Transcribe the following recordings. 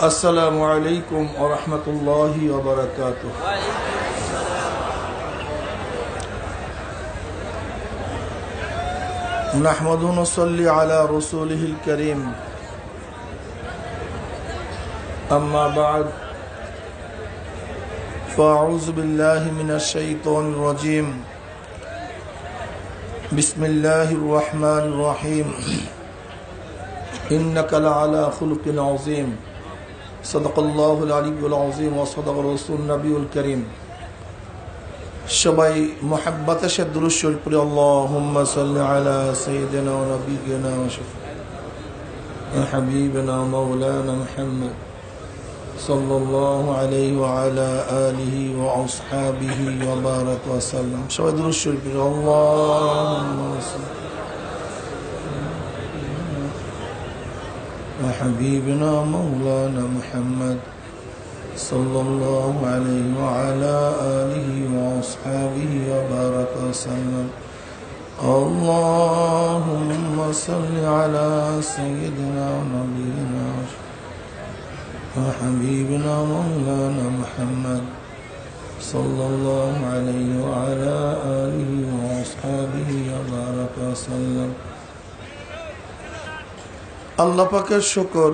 السلام عليكم ورحمة الله وبركاته. نحمد ونصلي على رسوله الكريم. أما بعد فأعوذ بالله من الشيطان الرجيم. بسم الله الرحمن الرحيم. إنك لعلى خلق عظيم. صدق الله العلي العظيم وصدق رسول النبي الكريم. সবাই মুহাব্বতের সাথে দুরূদ শরীফ পড়ি। আল্লাহুম্মা সাল্লি আলা সাইয়্যিদিনা ওয়া নাবিয়িনা ওয়া শাফিঈনা হাবিবিনা মাওলানা মুহাম্মদ সাল্লাল্লাহু আলাইহি ওয়া আলা আলিহি ওয়া আসহাবিহি ওয়া বারাক ওয়া সাল্লাম। সবাই দুরূদ শরীফ পড়ি। আল্লাহুম্মা সাল্লি حبيبنا مولانا محمد صلى الله عليه وعلى آله وأصحابه وبارك وسلم. اللهم صل على سيدنا ونبينا وحبيبنا مولانا محمد صلى الله عليه وعلى آله وأصحابه وبارك وسلم. আল্লাহ পাকের শুকর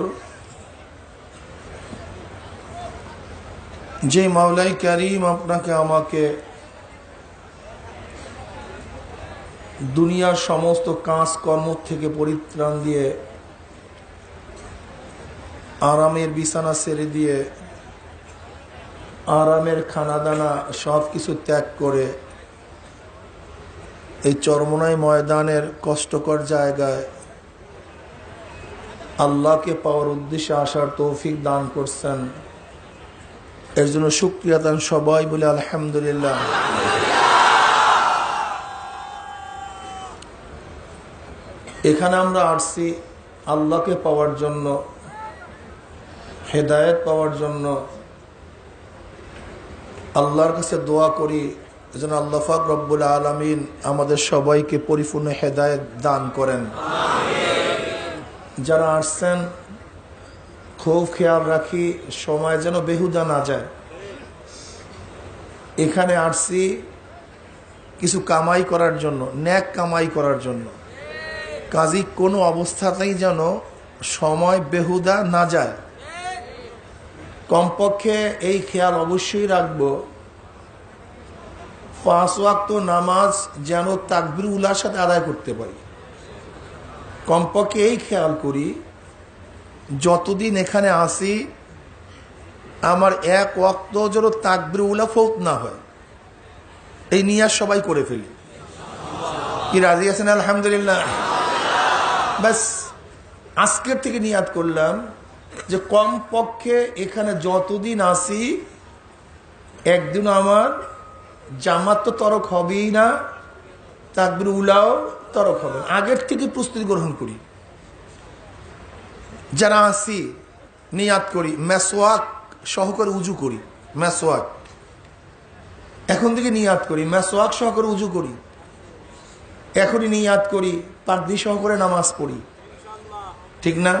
যে মাওলাই কারীম আপনাকে আমাকে দুনিয়ার সমস্ত কাজ কর্ম থেকে পরিত্রাণ দিয়ে আরামের বিছানা ছেড়ে দিয়ে আরামের খানাদানা সব কিছু ত্যাগ করে এই চরমোনাই ময়দানের কষ্টকর জায়গায় আল্লাহকে পাওয়ার উদ্দেশ্যে আসার তৌফিক দান করছেন, এর জন্য শুকরিয়া দান সবাই বলে আলহামদুলিল্লাহ। এখানে আমরা আসছি আল্লাহকে পাওয়ার জন্য, হেদায়েত পাওয়ার জন্য। আল্লাহর কাছে দোয়া করি যেন আল্লাহ পাক রব্বুল আলামিন আমাদের সবাইকে পরিপূর্ণ হেদায়েত দান করেন। যারা আসছেন খুব খেয়াল রাখি সময় যেন বেহুদা না যায়। এখানে আসছি কিছু কামাই করার জন্য, ন্যাক কামাই করার জন্য। কাজী কোনো অবস্থাতেই যেন সময় বেহুদা না যায়। কমপক্ষে এই খেয়াল অবশ্যই রাখবো 5 ওয়াক্ত নামাজ যেন তাকবীর উলার সাথে আদায় করতে পারি। কমপক্ষে এই খেয়াল করি যতদিন এখানে আসি আমার 1 ওয়াক্ত যেন তাকবীর উলা ফৌত না হয়, এই নিয়াত সবাই করে ফেলি। কি রাজি আছেন? আলহামদুলিল্লাহ। বাস আজকের থেকে নিয়াত করলাম যে কমপক্ষে এখানে যতদিন আসি একদিন আমার জামাত তো তরক হবেই না, তাকবীর উলাও তরক হবে। আগের থেকে প্রস্তুতি গ্রহণ করি। যারা আসি নিয়াত করি, মেসওয়াক সহকারে উজু করি। মেসওয়াক এখন থেকে নিয়াত করি, মেসওয়াক সহকারে উজু করি। এখনই নিয়াত করি, পারদি সহকারে নামাজ পড়ি, ঠিক না?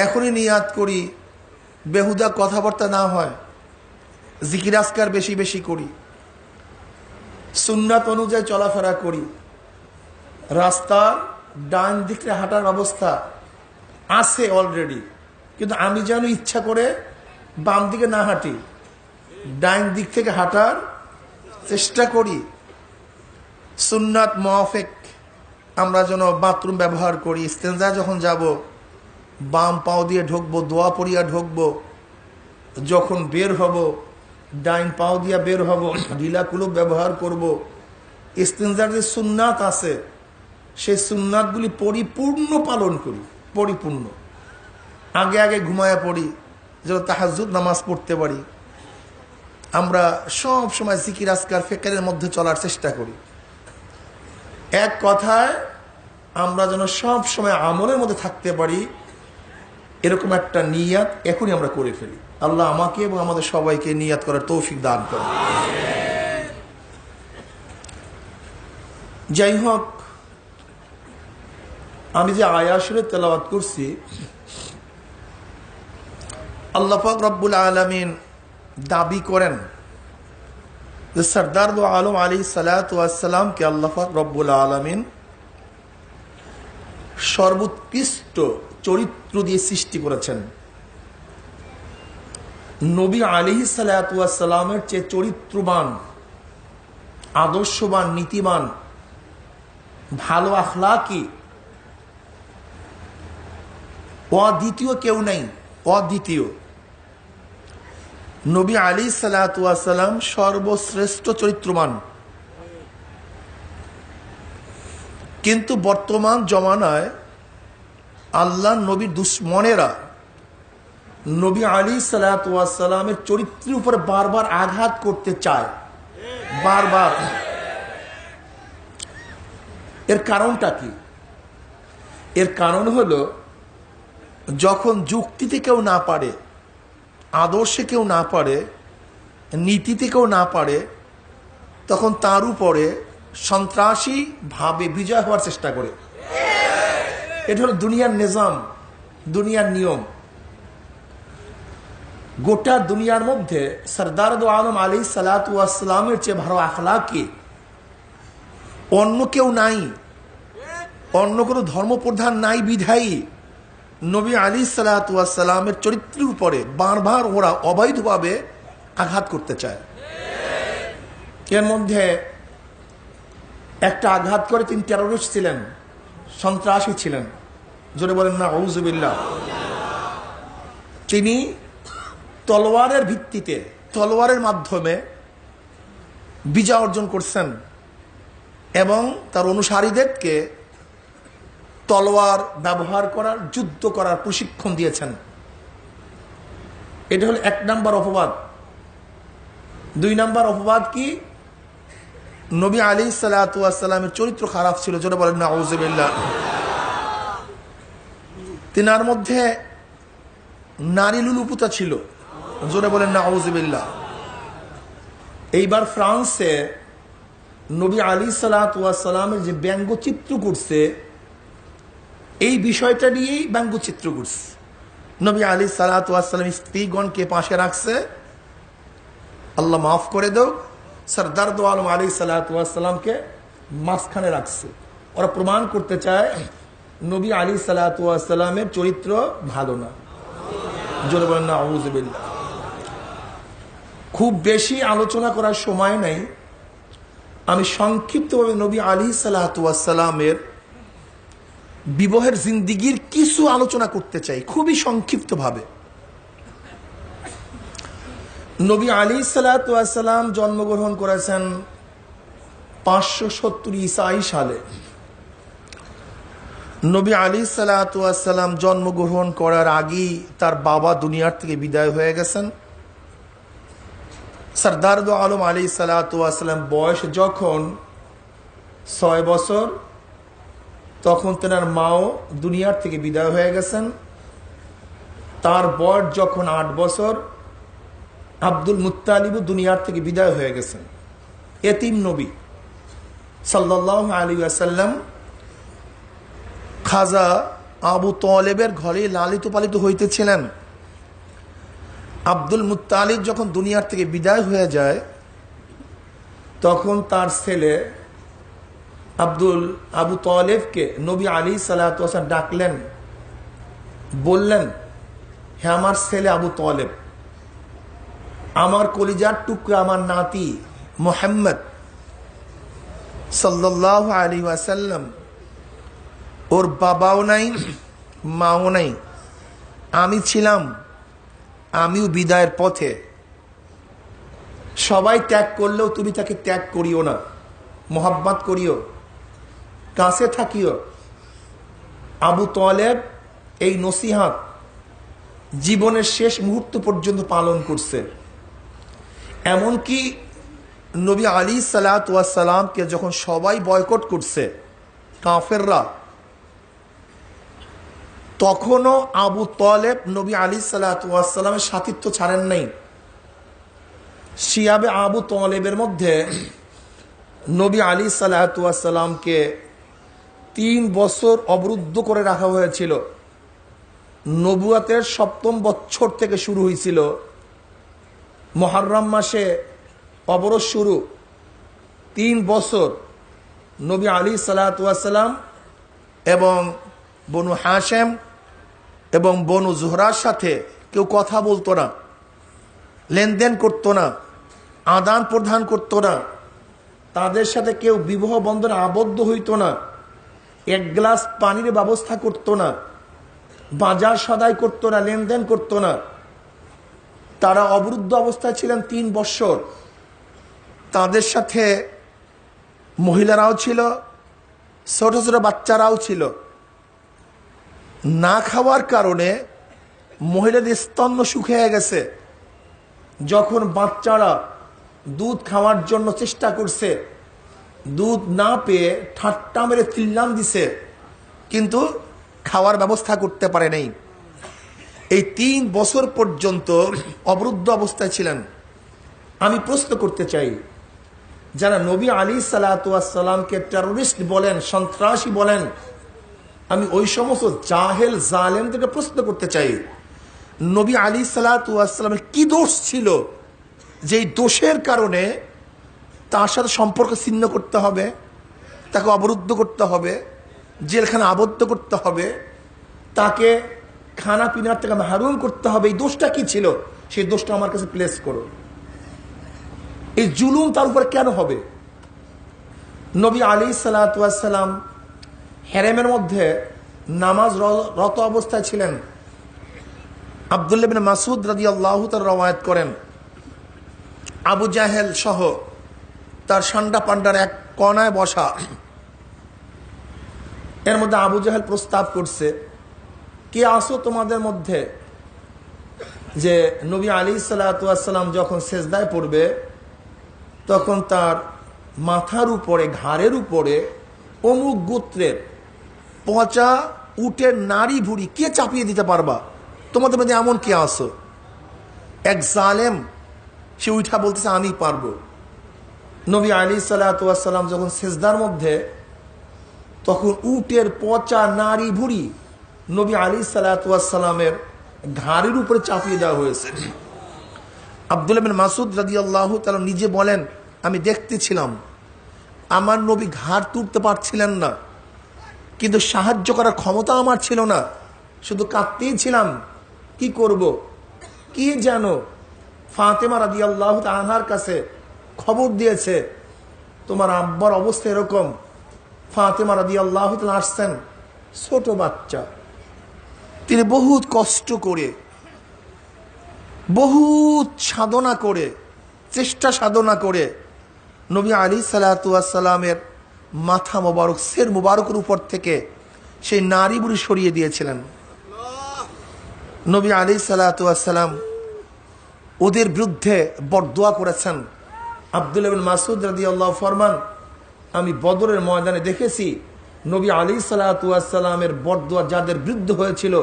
এখনই নিয়াত করি বেহুদা কথাবার্তা না হয়, জিকির আজকার বেশি বেশি করি, সুন্নাত অনুযায়ী চলাফেরা করি। রাস্তার ডান দিকে হাঁটার অবস্থা আছে অলরেডি, কিন্তু আমি যেন ইচ্ছা করে বাম দিকে না হাঁটি, ডান দিক থেকে হাঁটার চেষ্টা করি। সুন্নাত মুআফিক আমরা যেন বাথরুম ব্যবহার করি। ইস্তেনজা যখন যাব বাম পাও দিয়ে ঢুকবো, দোয়া পড়িয়া ঢুকবো। যখন বের হব ডাইন পাও দিয়া বের হব, ঢিলা কুলুপ ব্যবহার করব। ইস্তেনজার যে সুন্নাত আছে সেই সুন্নাতগুলি পরিপূর্ণ পালন করি, পরিপূর্ণ। আগে আগে ঘুমায়া পড়ি যেন তাহাজ্জুদ নামাজ পড়তে পারি। আমরা সব সময় জিকির আজকার ফিকিরের মধ্যে চলার চেষ্টা করি। এক কথায় আমরা যেন সব সময় আমলের মধ্যে থাকতে পারি, এরকম একটা নিয়াত এখনই আমরা করে ফেলি। আল্লাহ আমাকে এবং আমাদের সবাইকে নিয়াত করার তৌফিক দান করেন। যাই হোক, আমি যে আয়াত শরীফ তেলাওয়াত করছি আল্লাহ পাক রব্বুল আলামিন দাবি করেন যে সরদার দো আলম আলাইহিস সালাতু ওয়াস সালামকে আল্লাহ পাক রব্বুল আলামিন সর্বোৎকৃষ্ট চরিত্র দিয়ে সৃষ্টি করেছেন। নবী আলাইহিস সালাতু ওয়াস সালামের চেয়ে চরিত্রবান, আদর্শবান, নীতিবান, ভালো আখলাকি অদ্বিতীয় কেউ নাই। অদ্বিতীয় নবী আলাইহিস সালাতু ওয়াস সালাম সর্বশ্রেষ্ঠ চরিত্রবান। কিন্তু বর্তমান জমানায় আল্লাহ নবীর দুশ্মনেরা নবী আলাইহিস সালাতু ওয়াস সালামের চরিত্রের উপরে বারবার আঘাত করতে চায়, বারবার। এর কারণটা কি? এর কারণ হলো, যখন যুক্তিতে কেউ না পারে, আদর্শে কেউ না পারে, নীতিতে কেউ না পারে, তখন তার উপরে সন্ত্রাসী ভাবে বিজয় হওয়ার চেষ্টা করে। এটা হলো দুনিয়ার নিজাম, দুনিয়ার নিয়ম। গোটা দুনিয়ার মধ্যে সরদার দো আলম আলাইহিস সালাতু ওয়াস সালামের চেয়ে ভালো আখলাকি অন্য কেউ নাই, অন্য কোনো ধর্মপ্রধান নাই। বিধায়ী নবী আলাইহিস সালাতু ওয়াস সালামের চরিত্রের উপরে বারবার ওরা অবৈধভাবে আঘাত করতে চায়। এর মধ্যে একটা আঘাত করে তিনি টেররিস্ট ছিলেন, সন্ত্রাসী ছিলেন। জোরে বলেন না আউযুবিল্লাহ। তিনি তলোয়ারের ভিত্তিতে, তলোয়ারের মাধ্যমে বিজয় অর্জন করছেন এবং তার অনুসারীদেরকে তলোয়ার ব্যবহার করার, যুদ্ধ করার প্রশিক্ষণ দিয়েছেন। এটা হলো 1 নাম্বার অপবাদ। 2 নাম্বার অপবাদ কি? নবী আলাইহিস সালাতু ওয়াস সালামের চরিত্র খারাপ ছিল। জোরে বলেন না আউযুবিল্লাহ। তিনার মধ্যে নারী লুলুপুতা ছিল। জোরে বলেন না আউযুবিল্লাহ। এইবার ফ্রান্সে নবী আলাইহিস সালাতু ওয়াস সালামের যে ব্যঙ্গচিত্র করছে, এই বিষয়টা নিয়েই ব্যঙ্গচিত্র করছে। নবী আলাইহিস সালাতু ওয়াস সালাম স্ত্রীগণকে পাশে রাখছে, আল্লাহ মাফ করে দাও, সরদার দো আলম আলাইহিস সালাতু ওয়াস সালামকে মাঝখানে রাখছে। ওরা প্রমাণ করতে চায় নবী আলাইহিস সালাতু ওয়াস সালামের চরিত্র ভালো না। জোরে বলেন না আউযুবিল্লাহ। খুব বেশি আলোচনা করার সময় নাই, আমি সংক্ষিপ্তভাবে নবী আলাইহিস সালাতু ওয়াস সালামের বিবাহের জিন্দিগির কিছু আলোচনা করতে চাই, খুবই সংক্ষিপ্তভাবে। নবী আলাইহিস সালাতু ওয়াস সালাম জন্মগ্রহণ করেছেন 570 ঈসাই সালে। নবী আলাইহিস সালাতু ওয়াস সালাম জন্মগ্রহণ করার আগেই তার বাবা দুনিয়ার থেকে বিদায় হয়ে গেছেন। সরদার দো আলম আলাইহিস সালাতু ওয়াস সালাম বয়স যখন 6 বছর, তখন তেনার মাও দুনিয়ার থেকে বিদায় হয়ে গেছেন। তার বয়স যখন 8 বছর, আব্দুল মুত্তালিবও দুনিয়ার থেকে বিদায় হয়ে গেছেন। এতিম নবী সাল্লাল্লাহু আলাইহি ওয়াসাল্লাম খাজা আবু তালেবের ঘরে লালিত পালিত হইতেছিলেন। আব্দুল মুত্তালিব যখন দুনিয়ার থেকে বিদায় হয়ে যায়, তখন তার ছেলে আবু তালেবকে নবী আলাইহিস সালাতু ওয়াস সালাম ডাকলেন, বললেন, হে আমার ছেলে আবু তালেব, আমার কলিজার টুকরা, আমার নাতি মুহাম্মদ সাল্লাল্লাহু আলাইহি ওয়াসাল্লাম, ওর বাবাও নাই, মাও নাই, আমি ছিলাম, আমিও বিদায়ের পথে। সবাই ত্যাগ করলেও তুমি তাকে ত্যাগ করিও না, মোহাব্বত করিও, কাছে থাকিও। আবু তালেব এই নসিহত জীবনের শেষ মুহূর্ত পর্যন্ত পালন করছে। এমনকি নবী আলাইহিস সালাতু ওয়াস সালামকে যখন সবাই বয়কট করছে, কাফেররা, তখনও আবু তালেব নবী আলাইহিস সালাতু ওয়াস সালামের সাথিত্ব ছাড়েন নাই। শিয়াবে আবু তালেবের মধ্যে নবী আলাইহিস সালাতু ওয়াস সালামকে 3 বছর অবরুদ্ধ করে রাখা হয়েছিল। নবুয়াতের ৭ম বছর থেকে শুরু হয়েছিল। মুহররম মাসে অবরোধ শুরু। 3 বছর নবী আলাইহিস সালাতু ওয়াস সালাম এবং বনু হাশেম এবং বনু জুহরার সাথে কেউ কথা বলতো না, লেনদেন করতো না, আদান প্রদান করতো না, তাদের সাথে কেউ বিবাহ বন্ধনে আবদ্ধ হইতো না, এক গ্লাস পানির ব্যবস্থা করতো না, বাজার সদাই করতো না, লেনদেন করতো না। তারা অবরুদ্ধ অবস্থায় ছিলেন 3 বছর। তাদের সাথে মহিলারাও ছিল, ছোট ছোট বাচ্চারাও ছিল। না খাওয়ার কারণে মহিলাদের স্তন্য শুকিয়ে গেছে। যখন বাচ্চারা দুধ খাওয়ার জন্য চেষ্টা করছে, দুধ না পেয়ে ঠাট্টা মেরে চিল্লাম দিছে, কিন্তু খাওয়ার ব্যবস্থা করতে পারে নাই। এই 3 বছর পর্যন্ত অবরুদ্ধ অবস্থায় ছিলেন। আমি প্রশ্ন করতে চাই, যারা নবী আলাইহিস সালাতু ওয়াস সালামকে টেররিস্ট বলেন, সন্ত্রাসী বলেন, আমি ওই সমস্ত জাহেল জালেমদেরকে প্রশ্ন করতে চাই, নবী আলাইহিস সালাতু ওয়াস সালামের কি দোষ ছিল যেই দোষের কারণে তার সাথে সম্পর্ক ছিন্ন করতে হবে, তাকে অবরুদ্ধ করতে হবে, জেলখানা আবদ্ধ করতে হবে, তাকে খানা পিনার থেকে মাহরুম করতে হবে? এই দোষটা কি ছিল? সেই দোষটা আমার কাছে প্লেস করো। এই জুলুম তার উপর কেন হবে? নবী আলাইহিস সালাতু ওয়াস সালাম হেরেমের মধ্যে নামাজ রত অবস্থায় ছিলেন। আব্দুল্লাহ ইবনে মাসউদ রাদিয়াল্লাহু তাআলা রওয়ায়াত করেন, আবু জাহেল সহ তার সান্ডা পান্ডার এক কোনায় বসা। এর মধ্যে আবু জাহেল প্রস্তাব করছে, কে আসো তোমাদের মধ্যে যে নবী আলাইহিস সালাতু ওয়াস সালাম যখন সেজদায় পড়বে তখন তার মাথার উপরে, ঘাড়ের উপরে অমুক গোত্রের পচা উটের নাড়ি ভুড়ি কে চাপিয়ে দিতে পারবা? তোমাদের মধ্যে এমন কে আসো? এক জালেম সে উঠা বলতেছে, আমি পারবো। নবী আলাইহিস সালাতু ওয়াস সালাম যখন সেজদার মধ্যে, তখন উটের পচা নাড়ি ভুড়ি নবী আলাইহিস সালাতু ওয়াস সালামের ঘাড়ের উপরে চাপিয়ে দেওয়া হয়েছে। আব্দুল্লাহ ইবনে মাসউদ রাদিয়াল্লাহু তাআলা নিজে বলেন, আমি দেখতেছিলাম, আমার নবী ঘাড় তুলতে পারছিলেন না, কিন্তু সাহায্য করার ক্ষমতা আমার ছিল না, শুধু কাঁদতেই ছিলাম। কি করব? কি জানো, ফাতেমা রাদিয়াল্লাহু তাআলা আনহার কাছে খবর দিয়েছে তোমার আব্বার অবস্থা এরকম। ফাতেমা রাদিয়াল্লাহু তাআলা আসছেন, ছোট বাচ্চা, তিনি বহুত কষ্ট করে, বহুত সাধনা করে, চেষ্টা সাধনা করে নবী আলাইহিস সালাতু ওয়াস সালামের মাথা মোবারক, সের মোবারকের উপর থেকে সেই নারী বুড়ি সরিয়ে দিয়েছিলেন। নবী আলাইহিস সালাতু ওয়াস সালাম ওদের বিরুদ্ধে বরদোয়া করেছেন। আব্দুল্লাহ ইবনে মাসউদ রাদিয়াল্লাহু ফরমান, আমি বদরের ময়দানে দেখেছি নবী আলাইহিস সালাতু ওয়াস সালামের বরদোয়া যাদের বিরুদ্ধে হয়েছিল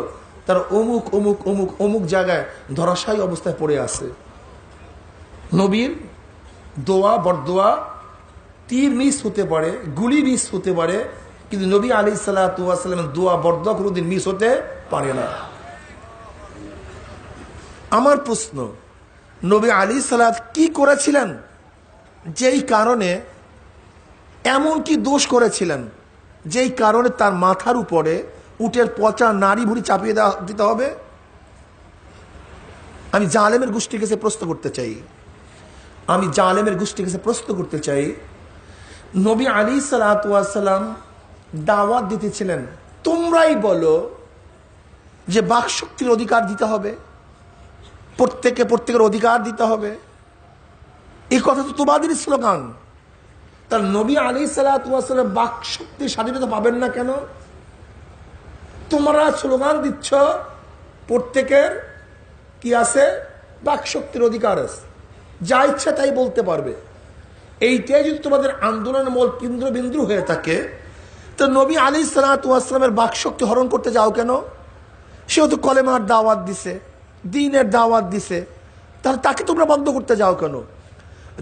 তারা অমুক অমুক অমুক অমুক জায়গায় ধরাশায়ী অবস্থায় পড়ে আছে। নবীর দোয়া, বরদোয়া তীর মিস হতে পারে, গুলি মিস হতে পারে, কিন্তু নবী আলাইহিস সালাতু ওয়াস সালামের দোয়া, বরদোয়া কোনোদিন মিস হতে পারে না। আমার প্রশ্ন, নবী আলাইহিস সালাত কি করেছিলেন যেই কারণে, এমন কি দোষ করেছিলেন যেই কারণে তার মাথার উপরে উটের পচা নাড়ি ভুড়ি চাপিয়ে দিতে হবে? আমি জালেমের গোষ্ঠীর কাছে প্রশ্ন করতে চাই, আমি জালেমের গোষ্ঠীর কাছে প্রশ্ন করতে চাই, নবী আলাইহিস সালাতু ওয়াস সালাম দাওয়াত দিতেছিলেন, তোমরাই বলো যে বাকশক্তির অধিকার দিতে হবে, প্রত্যেকের অধিকার দিতে হবে, এই কথা তো তোমাদেরই স্লোগান। তার নবী আলাইহিস সালাতু ওয়াস সালাম বাকশক্তির স্বাধীনতা পাবেন না কেন? তোমরা স্লোগান দিচ্ছ প্রত্যেকের কি আছে, বাকশক্তির অধিকার আছে, যা ইচ্ছা তাই বলতে পারবে। এইটাই যদি তোমাদের আন্দোলনের মূল কেন্দ্রবিন্দু হয়ে থাকে, তো নবী আলাইহিস সালাতু ওয়াস সালামের বাকশক্তি হরণ করতে যাও কেন? সেও তো কলেমার দাওয়াত দিছে, দ্বীনের দাওয়াত দিছে, তাহলে তাকে তোমরা বন্ধ করতে যাও কেন?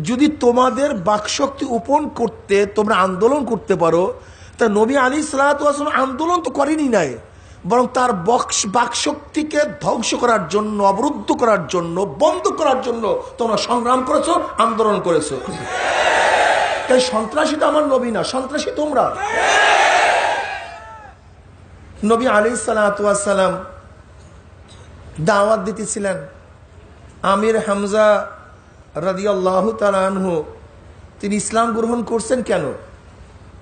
যদি তোমাদের বাকশক্তি উপন করতে তোমরা আন্দোলন করতে পারো, তা নবী আলাইহিস সালাতু ওয়াস সালাম আন্দোলন তো করেনি নাই, বরং তার বাকশক্তিকে ধ্বংস করার জন্য, অবরুদ্ধ করার জন্য, বন্ধ করার জন্য তোমরা সংগ্রাম করেছো, আন্দোলন করেছো। তাই সন্ত্রাসী তো আমার নবী না, সন্ত্রাসী তোমরা। নবী আলাইহিস সালাতু ওয়াস সালাম দাওয়াত দিতেছিলেন। আমির হামজা রাদিয়াল্লাহু তাআলা আনহু তিনি ইসলাম গ্রহণ করছেন কেন?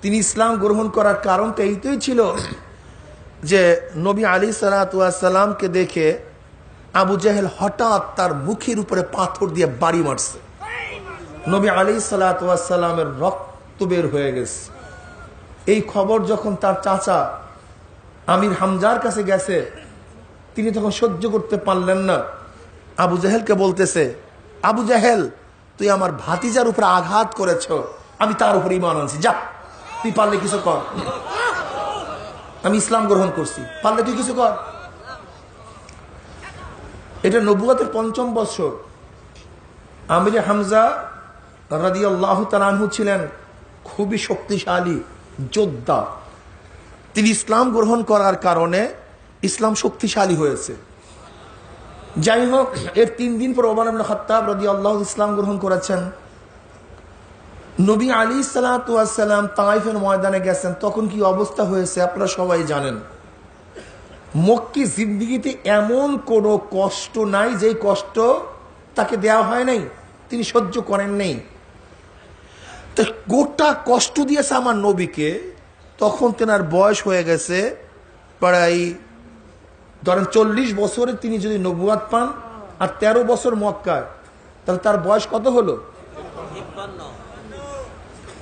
তিনি ইসলাম গ্রহণ করার কারণটা এইটাই ছিল যে নবী আলাইহিস সালাতু ওয়াস সালামকে দেখে আবু জাহেল হঠাৎ তার মুখের উপরে পাথর দিয়ে বাড়ি মারছে। নবী আলাইহিস সালাতু ওয়াস সালামের রক্ত বের হয়ে গেছে। এই খবর যখন তার চাচা আমির হামজার কাছে গেছে, তিনি তখন সহ্য করতে পারলেন না। আবু জাহেলকে বলতেছে, আবু জাহেল, তুই আমার ভাতিজার উপরে আঘাত করেছ, আমি তার উপরে ঈমান আনছি, যা তুই পারলে কিছু কর। আমি ইসলাম গ্রহণ করছি, পারলে তুই কিছু কর। এটা নবুয়তের ৫ম বছর। আমির হামজা রাদিয়াল্লাহু তাআলা আনহু ছিলেন খুবই শক্তিশালী যোদ্ধা। তিনি ইসলাম গ্রহণ করার কারণে ইসলাম শক্তিশালী হয়েছে। যাই হোক, এর ৩ দিন পর ওমর ইবনে খাত্তাব রাদিয়াল্লাহু ইসলাম গ্রহণ করেছেন। নবী আলাইহিস সালাতু ওয়াস সালাম তায়েফের ময়দানে গেছেন, তখন কি অবস্থা হয়েছে আপনারা সবাই জানেন। মক্কি জিন্দেগিতে এমন কোনো কষ্ট নাই যেই কষ্ট তাকে দেওয়া হয় নাই, তিনি সহ্য করেন নাই। তো গোটা কষ্ট দিয়েছে আমার নবীকে। তখন তেনার বয়স হয়ে গেছে প্রায় ধরেন 40 বছরে তিনি যদি নবুয়াত পান আর 13 বছর মক্কায়, তাহলে তার বয়স কত হলো?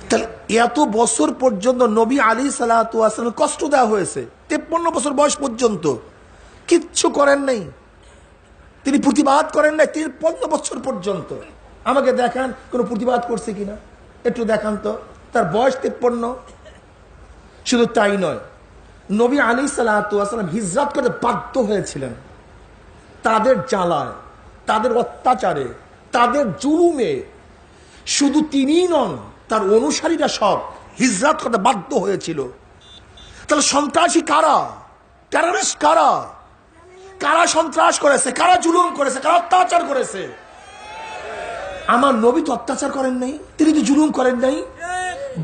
তাহলে এত বছর পর্যন্ত নবী আলাইহিস সালাতু ওয়াস সালাম কষ্ট দেওয়া হয়েছে। 53 বছর বয়স পর্যন্ত কিচ্ছু করেন নাই, তিনি প্রতিবাদ করেন নাই 53 বছর পর্যন্ত। আমাকে দেখান কোনো প্রতিবাদ করছে কিনা, একটু দেখান তো। তার বয়স 53। শুধু তাই নয়, নবী আলাইহিস সালাতু ওয়াস সালাম হিজরত করতে বাধ্য হয়েছিলেন। তাদের জ্বালায়, তাদের অত্যাচারে, তাদের জুলুমে শুধু তিনিই নন, তার অনুসারীরা সব হিজরত করতে বাধ্য হয়েছিল। তাহলে সন্ত্রাসী কারা? টেররিস্ট কারা? কারা সন্ত্রাস করেছে, কারা জুলুম করেছে, কারা অত্যাচার করেছে? আমার নবী তো অত্যাচার করেন নাই, তিনি তো জুলুম করেন নাই।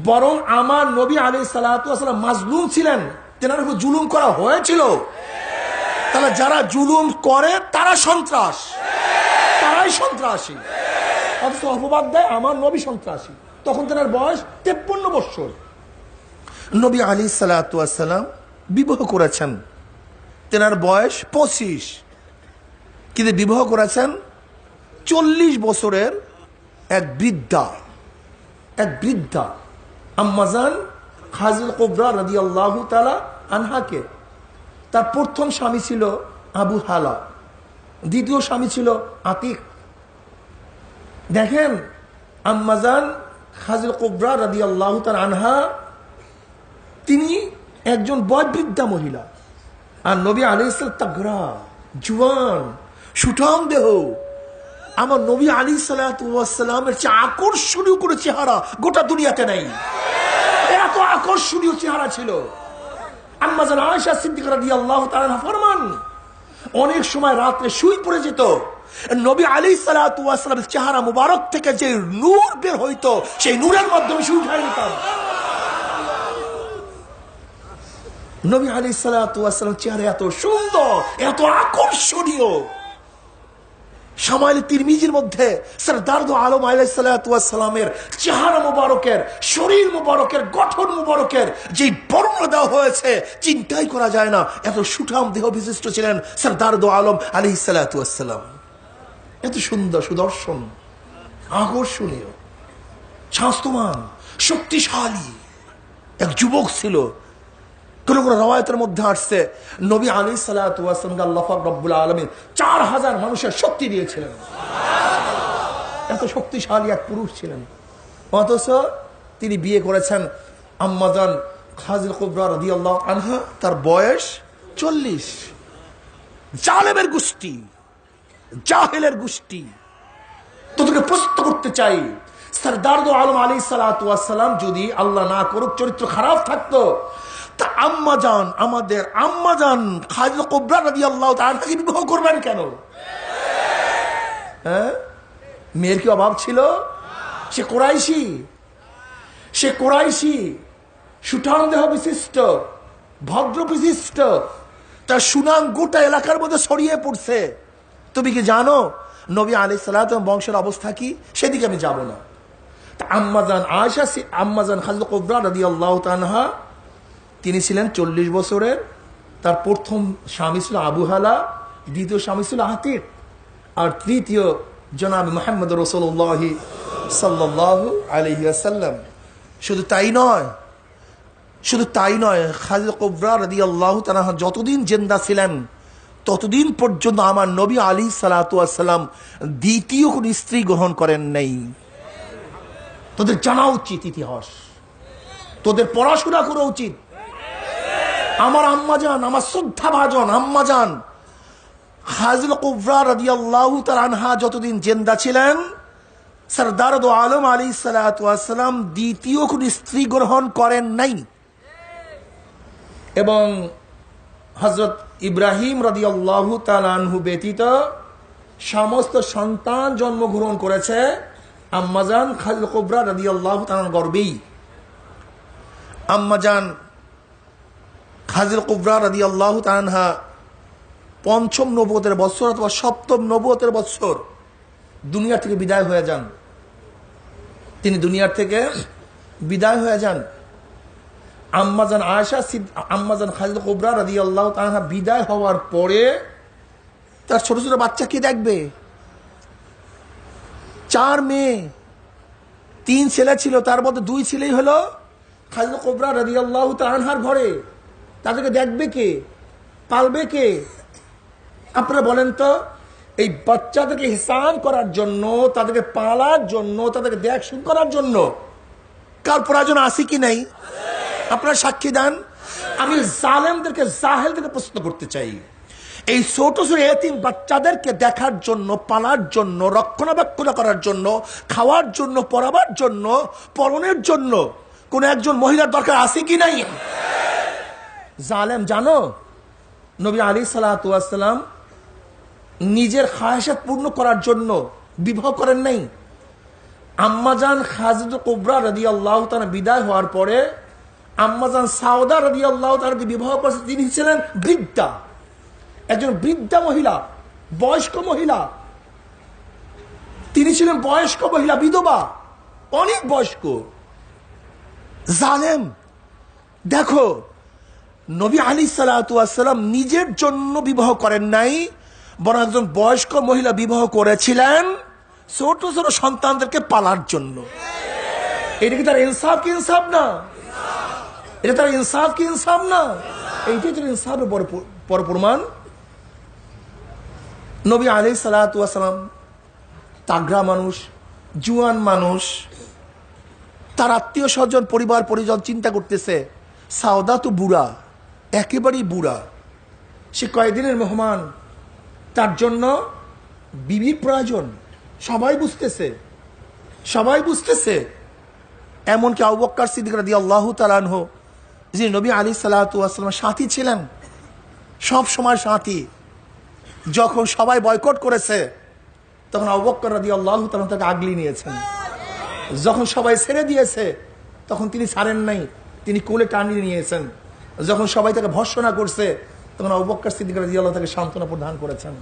বরং আমার নবী আলাইহিস সালাতু ওয়াস সালাম মাজলুম ছিলেন, তেনার উপর জুলুম করা হয়েছিল। তাহলে যারা জুলুম করে তারা সন্ত্রাস, তারাই সন্ত্রাসী। অথচ অপবাদ দেয় আমার নবী সন্ত্রাসী। তখন তেনার বয়স 53 বছর। নবী আলাইহিস সালাতু ওয়াস সালাম বিবাহ করেছেন, তেনার বয়স 25, কিন্তু বিবাহ করেছেন 40 বছরের এক বৃদ্ধা, আম্মাজান খাজিল কুবরা রাদিয়াল্লাহু তাআলা আনহাকে। তার প্রথম স্বামী ছিল আবু হালা, দ্বিতীয় স্বামী ছিল আতিক। দেখেন, আম্মাজান খাজিল কুবরা রাদিয়াল্লাহু তাআলা আনহা তিনি একজন বয়োবৃদ্ধা মহিলা, আর নবী আলাইহিস সালাম তাগড়া, জুয়ান, সুঠাম দেহ। আমার নবী আলাইহিস সালাতু ওয়াস সালামের চেয়ে আকর্ষণীয় করে চেহারা গোটা দুনিয়াতে নাই। এত আকর্ষণীয় চেহারা ছিল। আম্মাজান আয়েশা সিদ্দিকা রাদিয়াল্লাহু তাআলা আনহা ফরমান, অনেক সময় রাতে শুই পড়ে যেত, নবী আলাইহিস সালাতু ওয়াস সালামের চেহারা মুবারক থেকে যে নূর বের হইতো, সেই নূরের মাধ্যমে শুই উঠাই নিতাম। নবী আলাইহিস সালাতু ওয়াস সালামের চেহারা এত সুন্দর, এত আকর্ষণীয়। শামাইল তিরমিজির মধ্যে সরদার দো আলম আলাইহিস সালাতু ওয়াস সালামের চেহারা মুবারকের, শরীর মুবারকের, গঠন মুবারকের যে বর্ণনা দেওয়া হয়েছে চিন্তাই করা যায় না। এত সুঠাম দেহ বিশিষ্ট ছিলেন সরদার দো আলম আলাইহিস সালাতু ওয়াস সালাম। এত সুন্দর, সুদর্শন, আকর্ষণীয়, স্বাস্থ্যবান, শক্তিশালী এক যুবক ছিল। কোন কোন রওয়ায়াতের মধ্যে আসছে নবী আলাইহিস সালাতু ওয়াস সালামকে আল্লাহ পাক রব্বুল আলামিন 4000 মানুষের শক্তি দিয়েছিলেন। এত শক্তিশালী এক পুরুষ ছিলেন। অথচ তিনি বিয়ে করেছেন আম্মাজান খাজিল কুবরা রাদিয়াল্লাহু আনহা, তার বয়স 40। জালেমের গোষ্ঠী, জাহেলের গোষ্ঠী। তোদেরকে প্রশ্ন করতে চাই, সরদার দো আলম আলাইহিস সালাতু ওয়াস সালাম যদি আল্লাহ না করুক চরিত্র খারাপ থাকতো, তা আম্মাজান, আমাদের আম্মাজান খাদিজা কুবরা রাদিয়াল্লাহু তাআলা আনহাকে বিবাহ করবেন কেন? হ্যাঁ, মেয়ের কি অভাব ছিল? সে কোরাইশি, সুঠাম দেহ বিশিষ্ট, ভদ্র বিশিষ্ট, তার সুনাম গোটা এলাকার মধ্যে ছড়িয়ে পড়ছে। তুমি কি জানো নবী আলাইহিস সালাতু বংশের অবস্থা কি? সেদিকে আমি যাব না। তা আম্মাজান আয়েশা, আম্মাজান খাদিজা কুবরা রাদিয়াল্লাহু তাআলা, তিনি ছিলেন 40 বছরের। তার প্রথম স্বামী ছিল আবু হালা, দ্বিতীয় স্বামী ছিল আতিক, আর তৃতীয় জনাব মুহাম্মদ রাসূলুল্লাহ সাল্লাল্লাহু আলাইহি ওয়াসাল্লাম। শুধু তাই নয়, খাদিজা কুবরা রাদিয়াল্লাহু তাআলা যতদিন জিন্দা ছিলেন ততদিন পর্যন্ত আমার নবী আলাইহিস সালাতু ওয়াস সালাম দ্বিতীয় কোন স্ত্রী গ্রহণ করেন নাই। তোদের জানা উচিত ইতিহাস, তোদের পড়াশোনা করা উচিত। আমার আম্মাজান, আমার শ্রদ্ধাভাজন আম্মাজান খাদিজা কুবরা রাদিয়াল্লাহু তাআলা আনহা যতদিন জিন্দা ছিলেন, সরদার দো আলম আলাইহিস সালাতু ওয়াস সালাম দ্বিতীয় কোন স্ত্রী গ্রহণ করেন নাই। এবং হযরত ইব্রাহিম রাদিয়াল্লাহু তাআলা আনহু ব্যতীত সমস্ত সন্তান জন্মগ্রহণ করেছে আম্মাজান খাদিজা কুবরা রাদিয়াল্লাহু তাআলার গর্ভেই। আম্মাজান খাদিজা কুবরা রাদিয়াল্লাহু তাআলা পঞ্চম নবুয়তের বছর অথবা সপ্তম নবুয়তের বছর দুনিয়া থেকে বিদায় হয়ে যান। তিনি দুনিয়ার থেকে বিদায় হয়ে যান। আম্মাজান আয়েশা, আম্মাজান খাদিজা কুবরা রাদিয়াল্লাহু তাআলা বিদায় হওয়ার পরে তার ছোট ছোট বাচ্চা কে দেখবে? 4 মেয়ে, 3 ছেলে ছিল, তার মধ্যে 2 ছেলেই হলো খাদিজা কুবরা রাদিয়াল্লাহু তাআলার ঘরে। তাদেরকে দেখবে কে? পালবে কে? আপনারা বলেন তো, এই বাচ্চাদেরকে ইহসান করার জন্য, তাদেরকে পালার জন্য, তাদেরকে দেখশুন করার জন্য কার প্রয়োজন আছে কি নাই? আপনারা সাক্ষী দেন। আমি জালেমদেরকে, জাহেলদেরকে প্রশ্ন করতে চাই, এই ছোট ছোট এতিম বাচ্চাদেরকে দেখার জন্য, পালার জন্য, রক্ষণাবেক্ষণ করার জন্য, খাওয়ার জন্য, পরাবার জন্য, পরনের জন্য কোন একজন মহিলার দরকার আছে কি নাই? জালেম জানো, নবী আলাইহিস সালাতু ওয়াস সালাম নিজের খায়েশাত পূর্ণ করার জন্য বিবাহ করেন নাই। আম্মাজান খাদিজা কুবরা রাদিয়াল্লাহু তাআলা বিদায় হওয়ার পরে আম্মাজান সাউদা রাদিয়াল্লাহু তাআলাকে বিবাহ করেছে। তিনি ছিলেন বৃদ্ধা, একজন বৃদ্ধা মহিলা, বয়স্ক মহিলা। তিনি ছিলেন বয়স্ক মহিলা, বিধবা, অনেক বয়স্ক। জালেম দেখো, নবী আলাইহিস সালাতু ওয়াস সালাম নিজের জন্য বিবাহ করেন নাই, বরং একজন বয়স্ক মহিলা বিবাহ করেছিলেন ছোট ছোট সন্তানদেরকে পালার জন্য। এটা কি তার ইনসাফ কি ইনসাফ না? এটা তার ইনসাফ কি ইনসাফ না? এইটাই তো ইনসাফের বড় প্রমাণ। নবী আলাইহিস সালাতু ওয়াস সালাম তাগড়া মানুষ, জুয়ান মানুষ, তার আত্মীয় স্বজন, পরিবার পরিজন চিন্তা করতেছে, সাউদা তো বুড়া, একেবারেই বুড়া, সে কয়েকদিনের মেহমান, তার জন্য বিবির প্রয়োজন। সবাই বুঝতেছে। এমনকি আবু বকর সিদ্দিক রাদিয়াল্লাহু তাআলা আনহু, যিনি নবী আলাইহিস সালাতু ওয়াস সালামের সাথী ছিলেন, সব সময় সাথী, যখন সবাই বয়কট করেছে তখন আবু বকর রাদিয়াল্লাহু তাআলা তাকে আগলি নিয়েছেন। যখন সবাই ছেড়ে দিয়েছে তখন তিনি ছাড়েন নাই, তিনি কোলে টানিয়ে নিয়েছেন। যখন সবাই তাকে ভর্ৎসনা করছে তখন আবু বকর সিদ্দিক রাদিয়াল্লাহু তাকে সান্ত্বনা প্রদান করেছেন।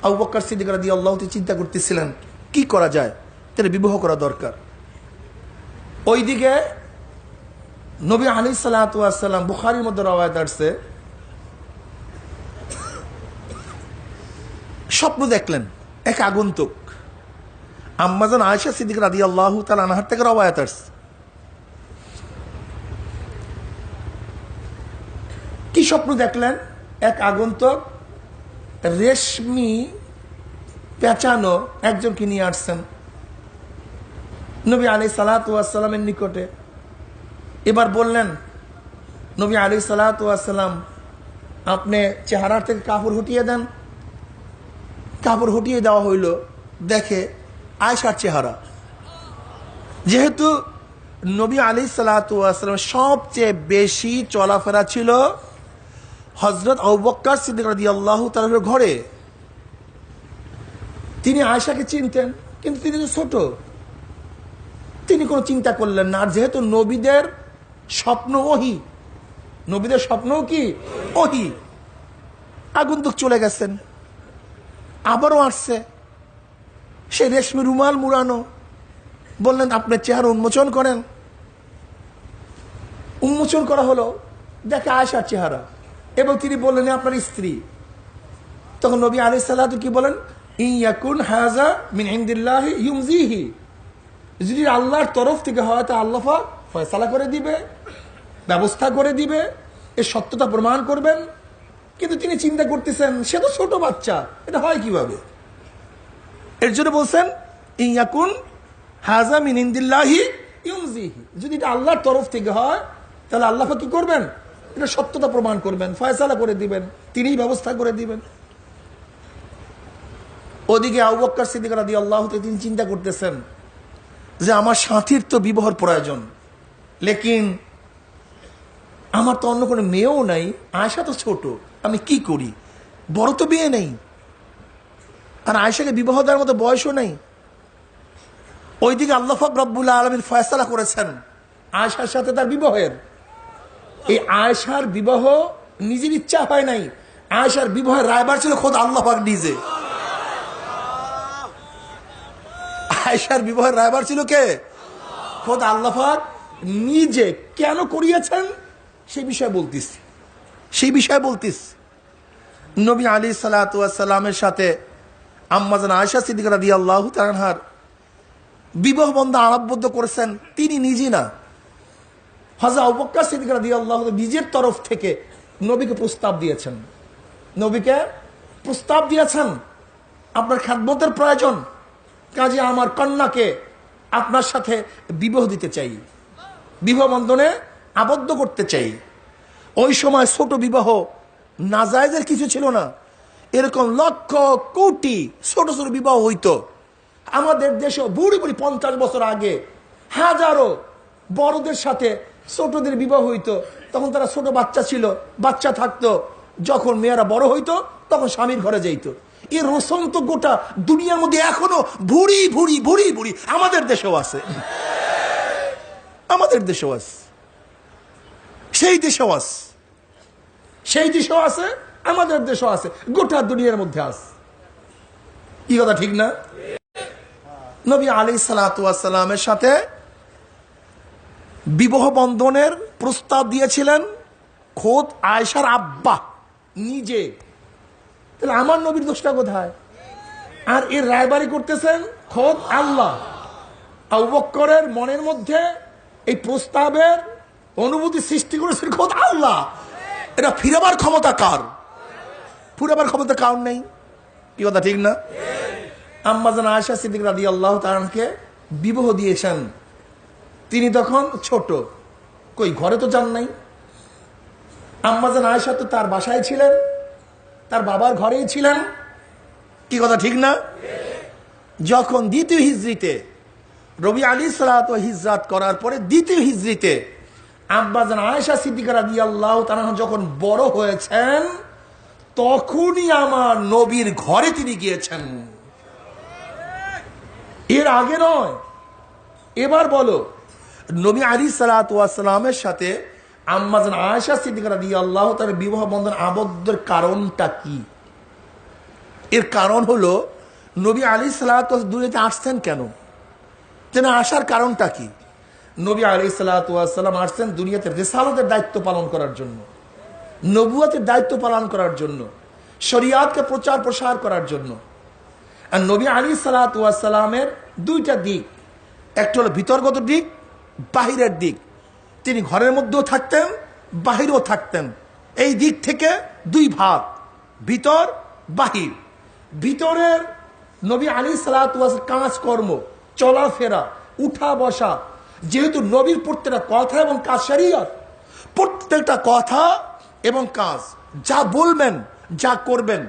আবু বকর সিদ্দিক রাদিয়াল্লাহু চিন্তা করতেছিলেন কি করা যায়, তাহলে বিবাহ করা দরকার। ওইদিকে নবী আলাইহিস সালাতু ওয়াস সালাম, বুখারীর মধ্যে রওয়ায়াত আছে, স্বপ্ন দেখলেন এক আগন্তুক। আম্মাজান আয়েশা সিদ্দিকা রাদিয়াল্লাহু তাআলা আনহার থেকে রওয়ায়াত আছে। কি স্বপ্ন দেখলেন? এক আগন্তুক রেশমি পেঁচানো একজনকে নিয়ে আসছেন নবী আলাইহিস সালাতু ওয়াস সালামের নিকটে। এবার বললেন, নবী আলাইহিস সালাতু ওয়াস সালাম, আপনি চেহারার থেকে কাপড় হটিয়ে দেন। কাপড় হটিয়ে দেওয়া হইল, দেখে আয়েশার চেহারা। যেহেতু নবী আলাইহিস সালাতু ওয়াস সালাম সবচেয়ে বেশি চলাফেরা ছিল হযরত আবু বকর সিদ্দিক রাদিয়াল্লাহু তাআলার ঘরে। তিনি আয়েশাকে চিনতেন, কিন্তু তিনি তো ছোট, তিনি কোনো চিন্তা করলেন না। আর যেহেতু নবীদের স্বপ্ন ওহী, নবীদের স্বপ্নও কি ওহী, আগন্তুক চলে গেছেন, আবারও আসছে, সে রেশমি রুমাল মুড়ানো, বললেন আপনার চেহারা উন্মোচন করেন। উন্মোচন করা হলো, দেখে আয়েশার চেহারা, এবং তিনি বললেন আপনার স্ত্রী। তখন নবী আলাইহিস সালাতু কি বলেন, ইয়াকুন হাযা মিন ইনদিল্লাহি ইউমজিহি, যদি আল্লাহর তরফ থেকে হয় তা আল্লাহ পাক ফয়সালা করে দিবে, ব্যবস্থা করে দিবে, এর সত্যতা প্রমাণ করবেন। কিন্তু তিনি চিন্তা করতেছেন সে তো ছোট বাচ্চা, এটা হয় কিভাবে? এর জন্য বলছেন ইয়াকুন হাযা মিন ইনদিল্লাহি ইউমজিহি, যদি এটা আল্লাহর তরফ থেকে হয় তাহলে আল্লাহ পাক কি করবেন, এটা সত্যতা প্রমাণ করবেন, ফয়সালা করে দিবেন, তিনিই ব্যবস্থা করে দিবেন। ওদিকে আবু বকর সিদ্দিক রাদিয়াল্লাহু তাআলা তিনি চিন্তা করতেছেন যে আমার সাথীর তো বিবাহের প্রয়োজন, লেকিন আমার তো অন্য কোনো মেয়েও নাই, আয়েশা তো ছোট, আমি কি করি? বড় তো বিয়ে নেই, আর আয়েশাকে বিবাহ দেওয়ার মতো বয়সও নেই। ওইদিকে আল্লাহ পাক রব্বুল আলামিন ফয়সালা করেছেন আয়েশার সাথে তার বিবাহের। এই আয়েশার বিবাহ নিজের ইচ্ছা হয় নাই, আয়েশার বিবাহের রায়বার ছিল খোদ আল্লাহ পাক নিজে। আয়েশার বিবাহের রায়বার ছিল কে? খোদ আল্লাহ পাক নিজে। কেন করিয়েছেন সেই বিষয়ে বলতিস। নবী আলাইহিস সালাতু ওয়াস সালামের সাথে আম্মাজান আয়েশা সিদ্দিকা রাদিয়াল্লাহু তাআলা আনহার বিবাহ বন্ধন আরববদ্ধ করেছেন তিনি নিজে না, হযরত আবু বকর সিদ্দিক রাদিয়াল্লাহু তাআলা নিজের তরফ থেকে নবীকে প্রস্তাব দিয়েছেন, আপনার খেদমতের প্রয়োজন, কাজে আমার কন্যাকে আপনার সাথে বিবাহ দিতে চাই, বিবাহ বন্ধনে আবদ্ধ করতে চাই। ওই সময় ছোট বিবাহ নাজায়েজের কিছু ছিল না, এরকম লক্ষ কোটি ছোট ছোট বিবাহ হইতো। আমাদের দেশে বুড়ি 50 বছর আগে হাজারো বড়দের সাথে ছোটদের বিবাহ হইতো, তখন তারা ছোট বাচ্চা ছিল, বাচ্চা থাকতো, যখন মেয়েরা বড় হইতো তখন স্বামীর ঘরে যাইত। এর রসম তো গোটা দুনিয়ার মধ্যে এখনো ভুড়ি ভুড়ি ভুড়ি ভুড়ি আমাদের দেশেও আছে, সেই দেশেও আছে, আমাদের দেশেও আছে, গোটা দুনিয়ার মধ্যে আছে। কি কথা ঠিক না? নবী আলাইহিস সালাতু ওয়াস সালামের সাথে বিবাহ বন্ধনের প্রস্তাব দিয়েছিলেন খোদ আয়েশার আব্বা নিজে। তাহলে আমার নবীর দোষটা কোথায়? আর এর রায়বারি করতেছেন খোদ আল্লাহ। আবু বকরের মনের মধ্যে এই প্রস্তাবের অনুভূতি সৃষ্টি করেছেন খোদ আল্লাহ। এটা ফিরাবার ক্ষমতা কার? ফিরাবার ক্ষমতা কার নেই। কি কথা ঠিক না? আম্মাজান আয়েশা সিদ্দিক রাদিয়াল্লাহু তাআলাকে বিবাহ দিয়েছেন, তিনি তখন ছোট, কই ঘরে তো যান নাই। আম্মাজান আয়েশা তো তার বাসায় ছিলেন, তার বাবার ঘরেই ছিলেন। কি কথা ঠিক না? যখন দ্বিতীয় হিজরিতে নবী আলাইহিস সালাতু হিজরত করার পরে দ্বিতীয় হিজরিতে আম্মাজান আয়েশা সিদ্দিকা রাদিয়াল্লাহু তাআলা যখন বড় হয়েছেন তখনই আমার নবীর ঘরে তিনি গিয়েছেন, এর আগে নয়। এবার বলো, নবী আলাইহিস সালাতু ওয়াস সালামের সাথে আম্মাজান আয়েশা সিদ্দিকা রাদিয়াল্লাহু তাআলা বিবাহ বন্ধন আবদ্ধের কারণটা কি? এর কারণ হলো নবী আলাইহিস সালাতু ওয়াস দুনিয়াতে আসছেন কেন? আসার কারণটা কি? নবী আলাইহিস সালাতু ওয়াস সালাম আসছেন দুনিয়াতে রিসালাতের দায়িত্ব পালন করার জন্য, নবুয়তের দায়িত্ব পালন করার জন্য, শরিয়াতকে প্রচার প্রসার করার জন্য। আর নবী আলাইহিস সালাতু ওয়াস সালামের দুইটা দিক, একটা হলো ভিতরগত দিক, বাহিরের দিক। তিনি ঘরের মধ্যেও থাকতেন, বাহিরেও থাকতেন। এই দিক থেকে দুই ভাগ, ভিতর বাহির। ভিতরের নবী আলাইহিস সালাতু ওয়াস কাজকর্ম, চলাফেরা, উঠা বসা, যেহেতু নবীর প্রত্যেকটা কথা এবং কাজ শরীয়ত, প্রত্যেকটা কথা এবং কাজ যা বলবেন যা করবেন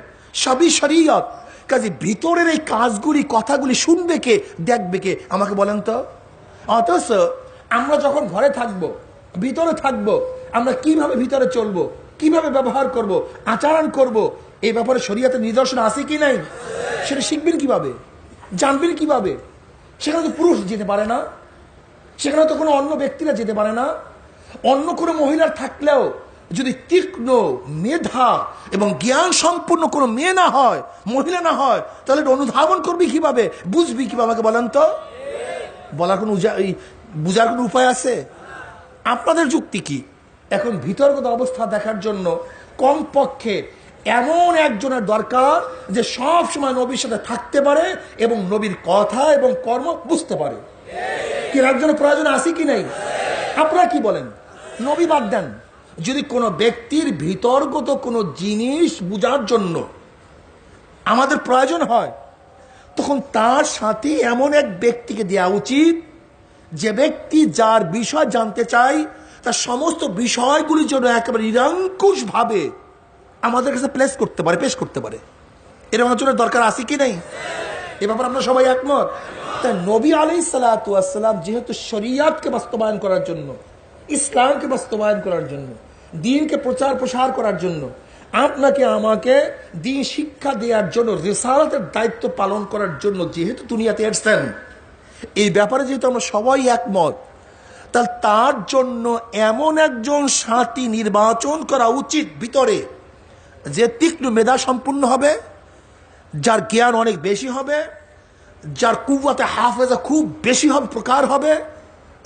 সবই শরীয়ত। কাজে ভিতরের এই কাজগুলি কথাগুলি শুনবে কে, দেখবে কে, আমাকে বলেন তো? অথচ আমরা যখন ঘরে থাকবো, ভিতরে থাকবো, আমরা কিভাবে ভিতরে চলবো, কিভাবে ব্যবহার করব, আচরণ করব, এই ব্যাপারে শরীয়তে নিদর্শন আছে কি নাই? সেটা শিখবেন কিভাবে, জানবেন কিভাবে? সেখানে তো পুরুষ যেতে পারে না, সেখানে তো কোনো অন্য ব্যক্তিরা যেতে পারে না। অন্য কোনো মহিলার থাকলেও যদি তীক্ষ্ণ মেধা এবং জ্ঞান সম্পূর্ণ কোনো মেয়ে না হয়, মহিলা না হয়, তাহলে অনুধাবন করবি কিভাবে, বুঝবি কিভাবে? আমাকে বলেন তো, বলার কোনো বুঝার কোনো উপায় আছে? আপনাদের যুক্তি কি? এখন ভিতরগত অবস্থা দেখার জন্য কমপক্ষে এমন একজনের দরকার যে সব সময় নবীর সাথে থাকতে পারে এবং নবীর কথা এবং কর্ম বুঝতে পারে। কি একজনের প্রয়োজন আছে কি নাই? আপনারা কি বলেন? নবী বাদ দেন, যদি কোনো ব্যক্তির ভিতরগত কোনো জিনিস বুঝার জন্য আমাদের প্রয়োজন হয়, তখন তার সাথে এমন এক ব্যক্তিকে দেওয়া উচিত যে ব্যক্তি যার বিষয় জানতে চাই তার সমস্ত বিষয়গুলির জন্য একেবারে নিরঙ্কুশ ভাবে আমাদের কাছে পেশ করতে পারে। এরকম একজনের দরকার আছে কি নাই? এ ব্যাপারে আমরা সবাই একমত। তাই নবী আলাইহিস সালাতু ওয়াস সালাম যেহেতু শরীয়তকে বাস্তবায়ন করার জন্য, ইসলামকে বাস্তবায়ন করার জন্য, দ্বীনকে প্রচার প্রসার করার জন্য, আপনাকে আমাকে দ্বীন শিক্ষা দেওয়ার জন্য, রিসালাতের দায়িত্ব পালন করার জন্য যেহেতু দুনিয়াতে এসেছেন, এই ব্যাপারে যেহেতু আমরা সবাই একমত, তাহলে তার জন্য এমন একজন সাথী নির্বাচন করা উচিত ভিতরে, যে তীক্ষ্ণ মেধা সম্পূর্ণ হবে, যার জ্ঞান অনেক বেশি হবে, যার কুওয়াতে হাফেজা খুব বেশি হবে, প্রকার হবে,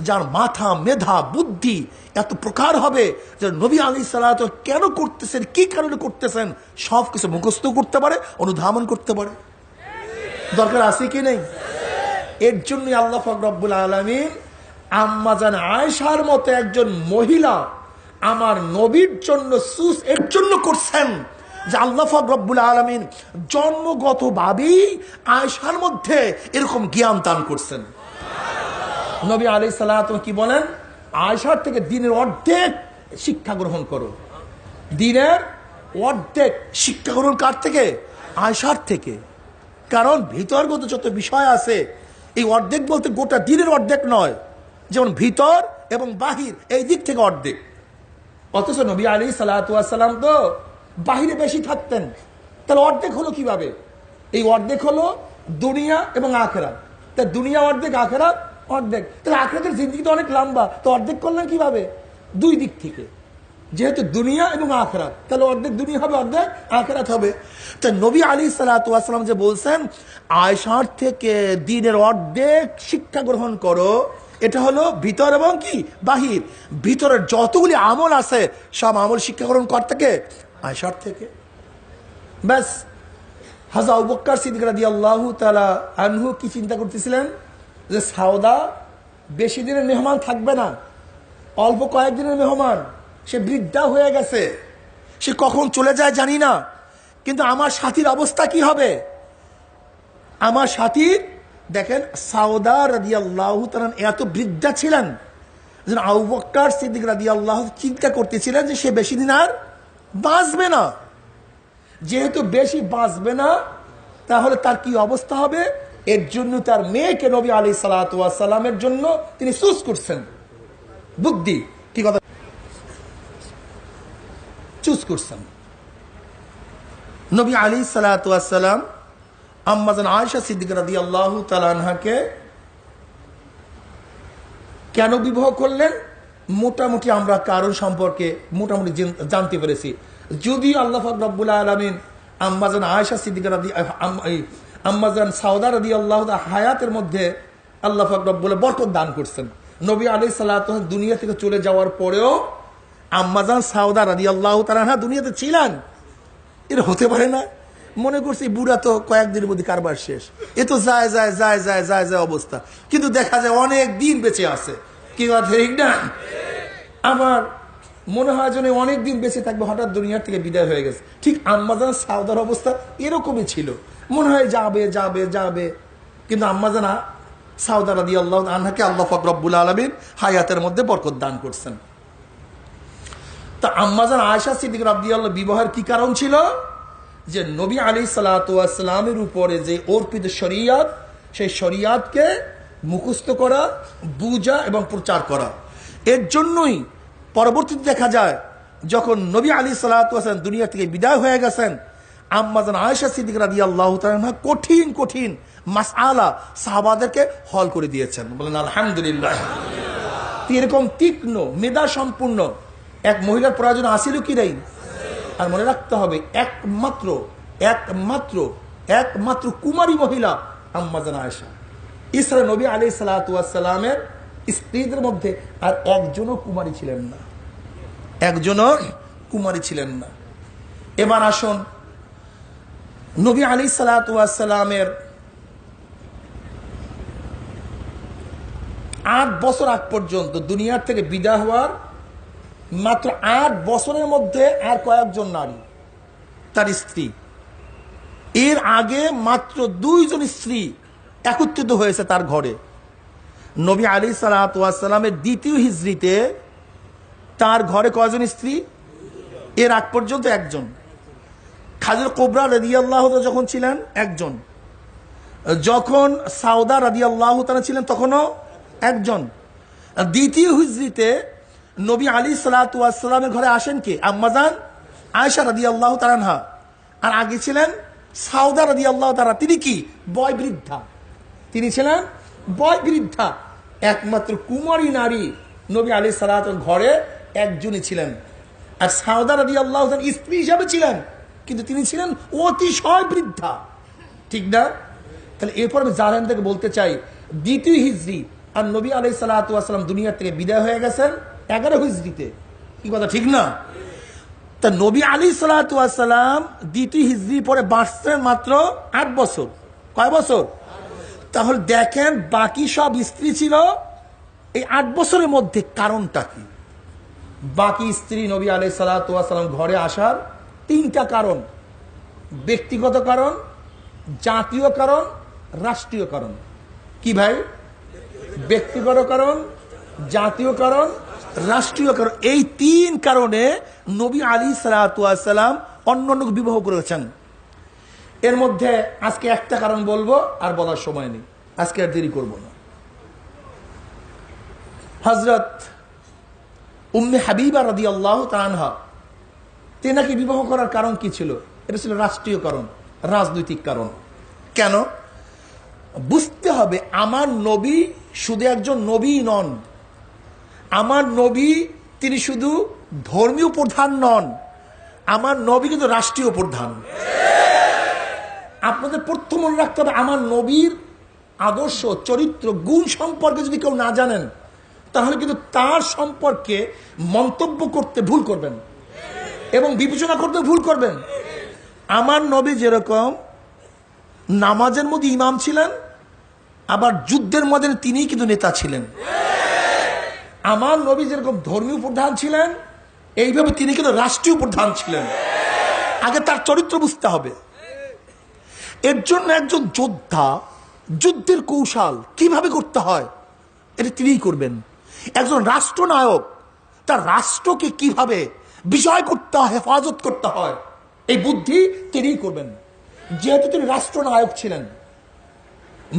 যার মাথা মেধা বুদ্ধি এত প্রকার হবে যে নবী আলাইহিস সালাত কেন করতেছেন, কি কারণে করতেছেন, সব কিছু মুখস্থ করতে পারে, অনুধাবন করতে পারে। দরকার আছে কি নেই? এর জন্য আল্লাহ পাক রব্বুল আলামিন আম্মা জান আয়েশার মতো একজন মহিলা আমার নবীর জন্য এর জন্য করছেন যে আল্লাহ পাক রব্বুল আলামিন জন্মগতভাবেই আয়েশার মধ্যে এরকম জ্ঞান দান করছেন। নবী আলাইহিস সালাতু কি বলেন? আয়েশার থেকে দিনের অর্ধেক শিক্ষা গ্রহণ করো। দিনের অর্ধেক শিক্ষা গ্রহণ কার থেকে? আয়েশার থেকে। কারণ ভিতরগত যত বিষয় আছে, এই অর্ধেক বলতে গোটা দিনের অর্ধেক নয়, যেমন ভিতর এবং বাহির এই দিক থেকে অর্ধেক। অথচ নবী আলাইহিস সালাতু ওয়াস সালাম তো বাহিরে বেশি থাকতেন, তাহলে অর্ধেক হলো কিভাবে? এই অর্ধেক হলো দুনিয়া এবং আখিরাত। তা দুনিয়া অর্ধেক, আখিরাত অর্ধেক, তাহলে আখিরাতের জিন্দেগি তো অনেক লম্বা, তো অর্ধেক করলেন কিভাবে? দুই দিক থেকে, যেহেতু দুনিয়া এবং আখিরাত, তাহলে অর্ধেক দুনিয়া হবে, অর্ধেক আখিরাত হবে। তো নবী আলাইহিস সালাতু ওয়াস সালাম যে বলছেন আয়েশার থেকে দিনের অর্ধেক শিক্ষা গ্রহণ করো, এটা হলো ভিতর এবং কি বাহির। ভিতরের যতগুলি আমল আছে সব আমল শিক্ষা গ্রহণ করতে থেকে আয়েশার থেকে। ব্যাস। হযরত আবু বকর সিদ্দিক রাদিয়াল্লাহু তাআলা আনহু কি চিন্তা করতেছিলেন যে সাউদা বেশি দিনের মেহমান থাকবে না, অল্প কয়েকদিনের মেহমান, সে বৃদ্ধা হয়ে গেছে, সে কখন চলে যায় জানি না, কিন্তু আমার সাথীর অবস্থা কি হবে? আমার সাথীর দেখেন সাউদা রাদিয়াল্লাহু তাআলা এত বৃদ্ধা ছিলেন যে আবু বকর সিদ্দিক রাদিয়াল্লাহু চিন্তা করতেছিলেন যে সে বেশি দিন আর বাঁচবে না। যেহেতু বেশি বাঁচবে না, তাহলে তার কি অবস্থা হবে? এর জন্য তার মেয়েকে নবী আলাইহিস সালাতু ওয়াস সালামের জন্য তিনি চুজ করছেন। বুদ্ধি কি কথা, চুজ করছেন। নবী আলাইহিস সালাতু ওয়াস সালাম আম্মা জান আয়েশা সিদ্দিকা রাদিয়াল্লাহু তাআলা আনহাকে কেন বিবাহ করলেন? মোটামুটি আমরা কারণ সম্পর্কে মোটামুটি জানতে পেরেছি। যদিও আল্লাহ পাক রব্বুল আলামিন আম্মা জান আয়েশা সিদ্দিকা আম্মা জান সাউদা রাদিয়াল্লাহু তাআলা হায়াতের মধ্যে আল্লাহ পাক রব্বুল বরকত দান করছেন। নবী আলাইহিস সালাতু ওয়াস দুনিয়া থেকে চলে যাওয়ার পরেও আম্মা জান সাউদা রাদিয়াল্লাহু তাআলা দুনিয়াতে ছিলেন। এর হতে পারে না, মনে করছি বুড়া তো কয়েকদিনের মধ্যে কারবার শেষ, এ তো যায় যায় যায় যায় যায় যায় অবস্থা, কিন্তু দেখা যায় অনেক দিন বেঁচে আছে। কি কথা ঠিক না? আমার মনে হয় যেন অনেক দিন বেঁচে থাকবে, হঠাৎ দুনিয়ার থেকে বিদায় হয়ে গেছে। ঠিক আম্মা জান সাউদার অবস্থা এরকমই ছিল, মনে হয় যাবে যাবে যাবে, কিন্তু আম্মা জান সাউদা রাদিয়াল্লাহু আনহাকে আল্লাহ পাক রব্বুল আলামিন হায়াতের মধ্যে বরকত দান করছেন। তা আম্মা জান আয়েশা সিদ্দিকা রাদিয়াল্লাহু বিবাহের কি কারণ ছিল? যে নবী আলাইহিস সালাতু ওয়াস সালামের উপরে যে অর্পিত শরীয়ত, সেই শরীয়তকে মুখস্থ করা, বুঝা এবং প্রচার করা। এর জন্যই পরবর্তীতে দেখা যায় যখন নবী আলাইহিস সালাতু ওয়াস সালাম দুনিয়া থেকে বিদায় হয়ে গেছেন, আম্মা জান আয়েশা সিদ্দিকা রাদিয়াল্লাহু তাআলা আনহা কঠিন কঠিন মাসআলা সাহাবাদেরকে হল করে দিয়েছেন। বলেন আলহামদুলিল্লাহ। এরকম তীক্ষ্ণ মেধা সম্পূর্ণ এক মহিলার প্রয়োজন আসিল কি নাই? আর মনে রাখতে হবে একমাত্র একমাত্র একমাত্র কুমারী মহিলা আম্মা জান আয়েশা। ইসরা নবী আলাইহিস সালাতু ওয়াস সালামের স্ত্রীদের মধ্যে আর একজনও কুমারী ছিলেন না, একজনও কুমারী ছিলেন না। এবার আসুন, নবী আলাইহিস সালাতু ওয়াস সালামের 8 বছর আগ পর্যন্ত দুনিয়ার থেকে বিদায় হওয়ার মাত্র 8 বছরের মধ্যে আর কয়েকজন নারী তার স্ত্রী। এর আগে মাত্র 2 জন স্ত্রী একত্রিত হয়েছে তার ঘরে। নবী আলাইহিস সালাতু ওয়াস সালামের দ্বিতীয় হিজরিতে তার ঘরে কয়জন স্ত্রী? এর আগ পর্যন্ত একজন। খাদিজা কুবরা রাদিয়াল্লাহু তাআলা যখন ছিলেন একজন, যখন সাউদা রাদিয়াল্লাহু তাআলা ছিলেন তখনও একজন। দ্বিতীয় হিজরিতে নবী আলাইহিস সালাতু ওয়াস সালামের ঘরে আসেন কে? আম্মা জান আয়েশা রাদিয়াল্লাহু তাআলা আনহা। আর আগে ছিলেন সাউদা রাদিয়াল্লাহু তাআলা। তিনি কি? বয় বৃদ্ধা। তিনি ছিলেন বয় বৃদ্ধা। একমাত্র কুমারী নারী নবী আলাইহিস সালাতু ঘরে একজনই ছিলেন। আর সাউদা রাদিয়াল্লাহু তাআলা স্ত্রী হিসাবে ছিলেন, কিন্তু তিনি ছিলেন অতিশয় বৃদ্ধা। ঠিক না? তাহলে এরপর আমি জানেন থেকে বলতে চাই, দ্বিতীয় হিজরি আর নবী আলাইহিস সালাতু ওয়াস সালাম দুনিয়া থেকে বিদায় হয়ে গেছেন 11 হিজরিতে। কি কথা ঠিক না? তা নবী আলাইহিস সালাতু ওয়াস সালাম দ্বিতীয় হিজরি পরে বাঁচতেন মাত্র 8 বছর। কয় বছর? তাহলে দেখেন বাকি সব স্ত্রী ছিল এই 8 বছরের মধ্যে। কারণটা কি? বাকি স্ত্রী নবী আলাইহিস সালাতু ওয়াস সালাম ঘরে আসার 3টা কারণ: ব্যক্তিগত কারণ, জাতীয় কারণ, রাষ্ট্রীয় কারণ। কি ভাই? ব্যক্তিগত কারণ, জাতীয় কারণ, রাষ্ট্রীয় কারণ। এই 3 কারণে নবী আলাইহিস সালাতু ওয়াস সালাম অন্যান্য বিবাহ করেছেন। এর মধ্যে আজকে একটা কারণ বলবো, আর বলার সময় নেই, আজকে আর দেরি করব না। হযরত উম্মে হাবিবা রাদিয়াল্লাহু তাআলা আনহা, তেনাকে বিবাহ করার কারণ কি ছিল? এটা ছিল রাষ্ট্রীয় কারণ, রাজনৈতিক কারণ। কেন? বুঝতে হবে, আমার নবী শুধু একজন নবী নন। আমার নবী তিনি শুধু ধর্মীয় প্রধান নন, আমার নবী কিন্তু রাষ্ট্রীয় প্রধান। আপনাদের প্রথম মনে রাখতে হবে, আমার নবীর আদর্শ, চরিত্র, গুণ সম্পর্কে যদি কেউ না জানেন, তাহলে কিন্তু তার সম্পর্কে মন্তব্য করতে ভুল করবেন এবং বিবেচনা করতে ভুল করবেন। আমার নবী যেরকম নামাজের মধ্যে ইমাম ছিলেন, আবার যুদ্ধের মধ্যে তিনিই কিন্তু নেতা ছিলেন। আমার নবী যেরকম ধর্মীয় প্রধান ছিলেন, এইভাবে তিনি কিন্তু রাষ্ট্রীয় প্রধান ছিলেন। আগে তার চরিত্র বুঝতে হবে। এর জন্য একজন যোদ্ধা যুদ্ধের কৌশল কিভাবে করতে হয় এটা তিনিই করবেন। একজন রাষ্ট্রনায়ক তার রাষ্ট্রকে কিভাবে বিজয় করতে হয়, হেফাজত করতে হয়, এই বুদ্ধি তিনিই করবেন। যেহেতু তিনি রাষ্ট্রনায়ক ছিলেন,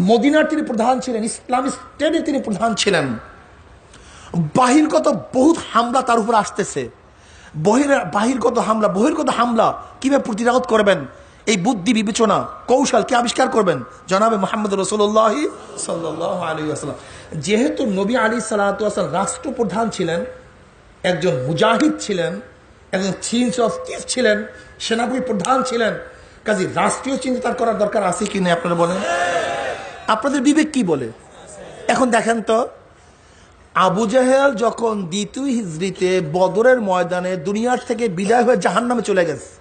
মদিনার তিনি প্রধান ছিলেন, ইসলামিক স্টেটে তিনি প্রধান ছিলেন, বাহিরগত বহুত হামলা তার উপর আসতেছে, বহির্গত হামলা কিভাবে প্রতিরোধ করবেন, এই বুদ্ধি বিবেচনা কৌশল কি আবিষ্কার করবেন জনাবে মুহাম্মদ রাসূলুল্লাহ সাল্লাল্লাহু আলাইহি ওয়াসাল্লাম। যেহেতু নবী আলাইহিস সালাতু ওয়াসাল্লাম রাষ্ট্রপ্রধান ছিলেন, একজন মুজাহিদ ছিলেন, একজন চিফ অফ স্টাফ ছিলেন, সেনাবাহিনী প্রধান ছিলেন, কাজে রাষ্ট্রীয় চিন্তা করার দরকার আছে কি না আপনারা বলেন? আপনাদের বিবেক কি বলে? এখন দেখেন তো, আবু জেহেল যখন দ্বিতীয় হিজরিতে বদরের ময়দানে দুনিয়ার থেকে বিদায় হয়ে জাহান্নামে চলে গেছে,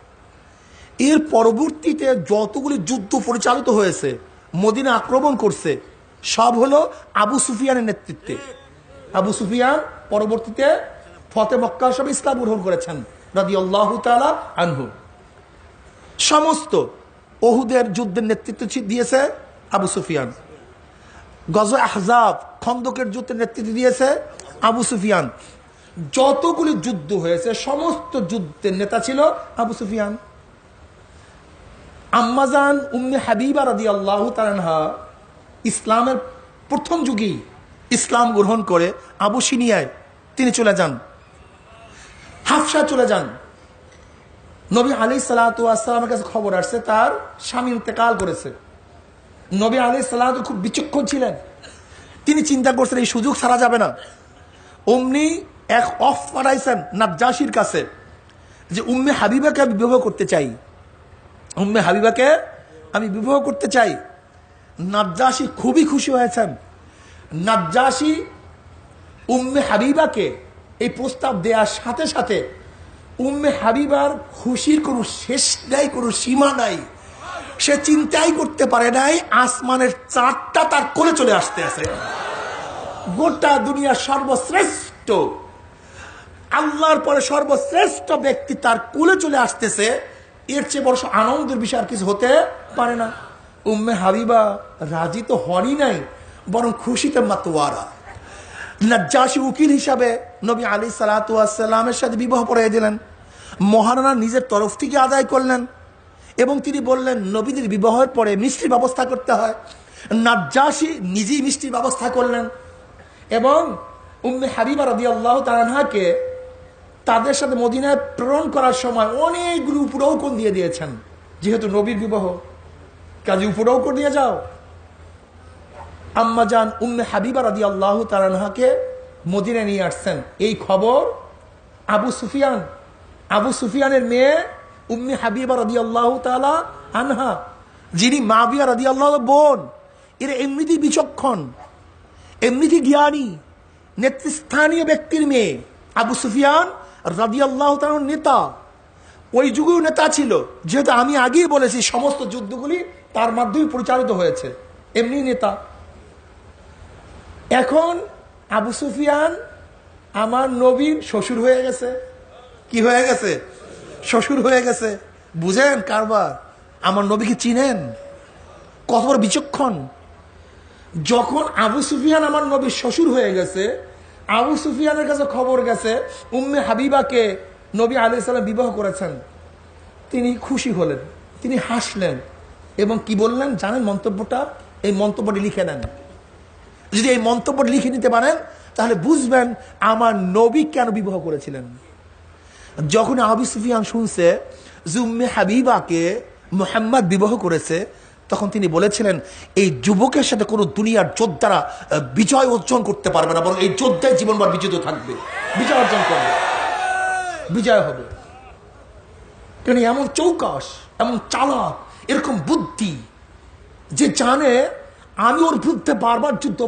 এর পরবর্তীতে যতগুলি যুদ্ধ পরিচালিত হয়েছে, মদিনা আক্রমণ করছে, সব হলো আবু সুফিয়ানের নেতৃত্বে। আবু সুফিয়ান পরবর্তীতে ফতে মক্কা সব ইসলাম গ্রহণ করেছেন রাদিয়াল্লাহু তাআলা আনহু। সমস্ত ওহুদের যুদ্ধের নেতৃত্ব দিয়েছে আবু সুফিয়ান। গজওয়ে আহজাব, খন্দকের যুদ্ধের নেতৃত্ব দিয়েছে আবু সুফিয়ান। যতগুলি যুদ্ধ হয়েছে সমস্ত যুদ্ধের নেতা ছিল আবু সুফিয়ান। আম্মাজান উম্মে হাবিবা রাদিয়াল্লাহু তাআলা আনহা ইসলামের প্রথম যুগেই ইসলাম গ্রহণ করে আবুসিনিয়ায় তিনি চলে যান, হাফসা চলে যান। নবী আলাইহিস সালামের কাছে খবর আসছে তার স্বামী ইন্তেকাল করেছে। নবী আলাইহিস সালাম খুব বিচক্ষণ ছিলেন, তিনি চিন্তা করছেন এই সুযোগ ছাড়া যাবে না। অমনি এক অফ পাঠাইছেন নাজ্জাশীর কাছে যে উম্মে হাবিবাকে আমি বিবাহ করতে চাই, উম্মে হাবিবাকে আমি বিবাহ করতে চাই। নাজ্জাশী খুবই খুশি হয়েছেন। নাজ্জাশী উম্মে হাবিবাকে এই প্রস্তাব দেওয়ার সাথে সাথে উম্মে হাবিবার খুশির কোনো শেষ নাই, কোনো সীমা নাই। সে চিন্তাই করতে পারে নাই আসমানের চাঁদটা তার কোলে চলে আসতে আছে। গোটা দুনিয়ার সর্বশ্রেষ্ঠ, আল্লাহর পরে সর্বশ্রেষ্ঠ ব্যক্তি তার কোলে চলে আসতেছে, এর চেয়ে বড় আনন্দের বিষয় আর কিছু হতে পারে না। উম্মে হাবিবা রাজি তো হনই নাই, বরং খুশিতে মাতোয়ারা। নাজ্জাশী উকিল হিসাবে নবী আলাইহিস সালামের সাথে বিবাহ পড়িয়ে দিলেন। মহারানা নিজের তরফ থেকে আদায় করলেন এবং তিনি বললেন নবীদের বিবাহের পরে মিষ্টির ব্যবস্থা করতে হয়। নাজ্জাশী নিজেই মিষ্টির ব্যবস্থা করলেন এবং উম্মে হাবিবা রাদিয়াল্লাহু তাআলা আনহাকে তাদের সাথে মদিনায় প্রেরণ করার সময় অনেকগুলো উপরৌকন দিয়ে দিয়েছেন। যেহেতু নবীর বিবাহ, কাজে উপরৌকন দিয়ে যাও। আম্মাজান উম্মে হাবিবা রাদিয়াল্লাহু তাআলা আনহাকে মদিনায় নিয়ে আসছেন। এই খবর আবু সুফিয়ানের মেয়ে উম্মে হাবিবা রাদিয়াল্লাহু তাআলা আনহা, যিনি মাবিয়া রাদিয়াল্লাহু বোন, এরা এমনিতেই বিচক্ষণ, এমনিতেই জ্ঞানী, নেতৃস্থানীয় ব্যক্তির মেয়ে। আবু সুফিয়ান রাদিয়াল্লাহু তাআলা নেতা, ওই যুগেও নেতা ছিল। যেহেতু আমি আগেই বলেছি সমস্ত যুদ্ধগুলি তার মাধ্যমে পরিচালিত হয়েছে, এমনি নেতা। এখন আবু সুফিয়ান আমার নবীর শ্বশুর হয়ে গেছে। কি হয়ে গেছে? শ্বশুর হয়ে গেছে। বুঝেন কারবার? আমার নবীকে চিনেন? কত বড় বিচক্ষণ। যখন আবু সুফিয়ান আমার নবীর শ্বশুর হয়ে গেছে, আবু সুফিয়ানের কাছে খবর গেছে উম্মে হাবিবাকে নবী আলাইহিস সালাম বিবাহ করেছেন। তিনি খুশি হলেন, তিনি হাসলেন এবং কি বললেন জানেন মন্তব্যটা? এই মন্তব্যটি লিখে নেন। যদি এই মন্তব্যটি লিখে নিতে পারেন তাহলে বুঝবেন আমার নবী কেন বিবাহ করেছিলেন। যখন আবু সুফিয়ান শুনছে যে উম্মে হাবিবাকে মুহাম্মদ বিবাহ করেছে, তখন তিনি বলেছিলেন এই যুবকের সাথে কোনো দুনিয়ার যোদ্ধারা বিজয় অর্জন করতে পারবে না, বরং এই যোদ্ধায় জীবনভর বিজিত থাকবে, বিজয় অর্জন করবে, বিজয় হবে। কেন এমন চৌকাশ, এমন চালাক, এরকম বুদ্ধি যে জানে আমি ওর বিরুদ্ধে বারবার যুদ্ধ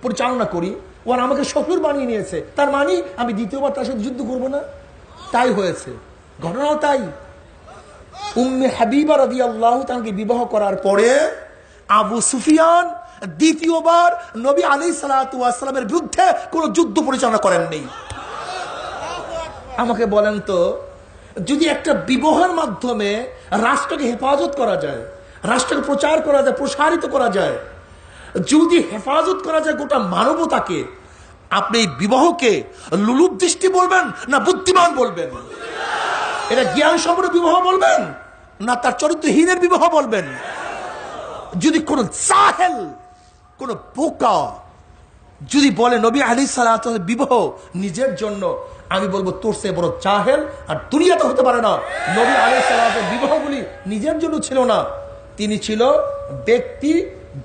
পরিচালনা করি, ও আমাকে শ্বশুর বানিয়ে নিয়েছে, তার মানে আমি দ্বিতীয়বার তার সাথে যুদ্ধ করবো না। তাই হয়েছে, ঘটনাও তাই। উম্মে হাবিবা রাদিয়াল্লাহু তাআলাকে বিবাহ করার পরে আবু সুফিয়ান দ্বিতীয়বার নবী আলাইহিস সালামের বিরুদ্ধে কোনো যুদ্ধ পরিচালনা করেননি। আমাকে বলেন তো, যদি একটা বিবাহের মাধ্যমে রাষ্ট্রকে হেফাজত করা যায়, রাষ্ট্রকে প্রচার করা যায়, প্রসারিত করা যায়, যদি হেফাজত করা যায় গোটা মানবতাকে, আপনি এই বিবাহকে লুলুপ দৃষ্টি বলবেন না বুদ্ধিমান বলবেন? এটা জ্ঞান সম্পন্ন বিবাহ বলবেন না তার চরিত্রহীনের বিবাহ বলবেন? যদি কোন জাহেল, কোন বোকা যদি বলে নবী আলাইহিস সালামের বিবাহ নিজের জন্য, আমি বলবো তোর সে বড় জাহেল আর দুনিয়াতে হতে পারে না। নবী আলাইহিস সালামের বিবাহগুলি নিজের জন্য ছিল না, তিনি ছিল ব্যক্তি,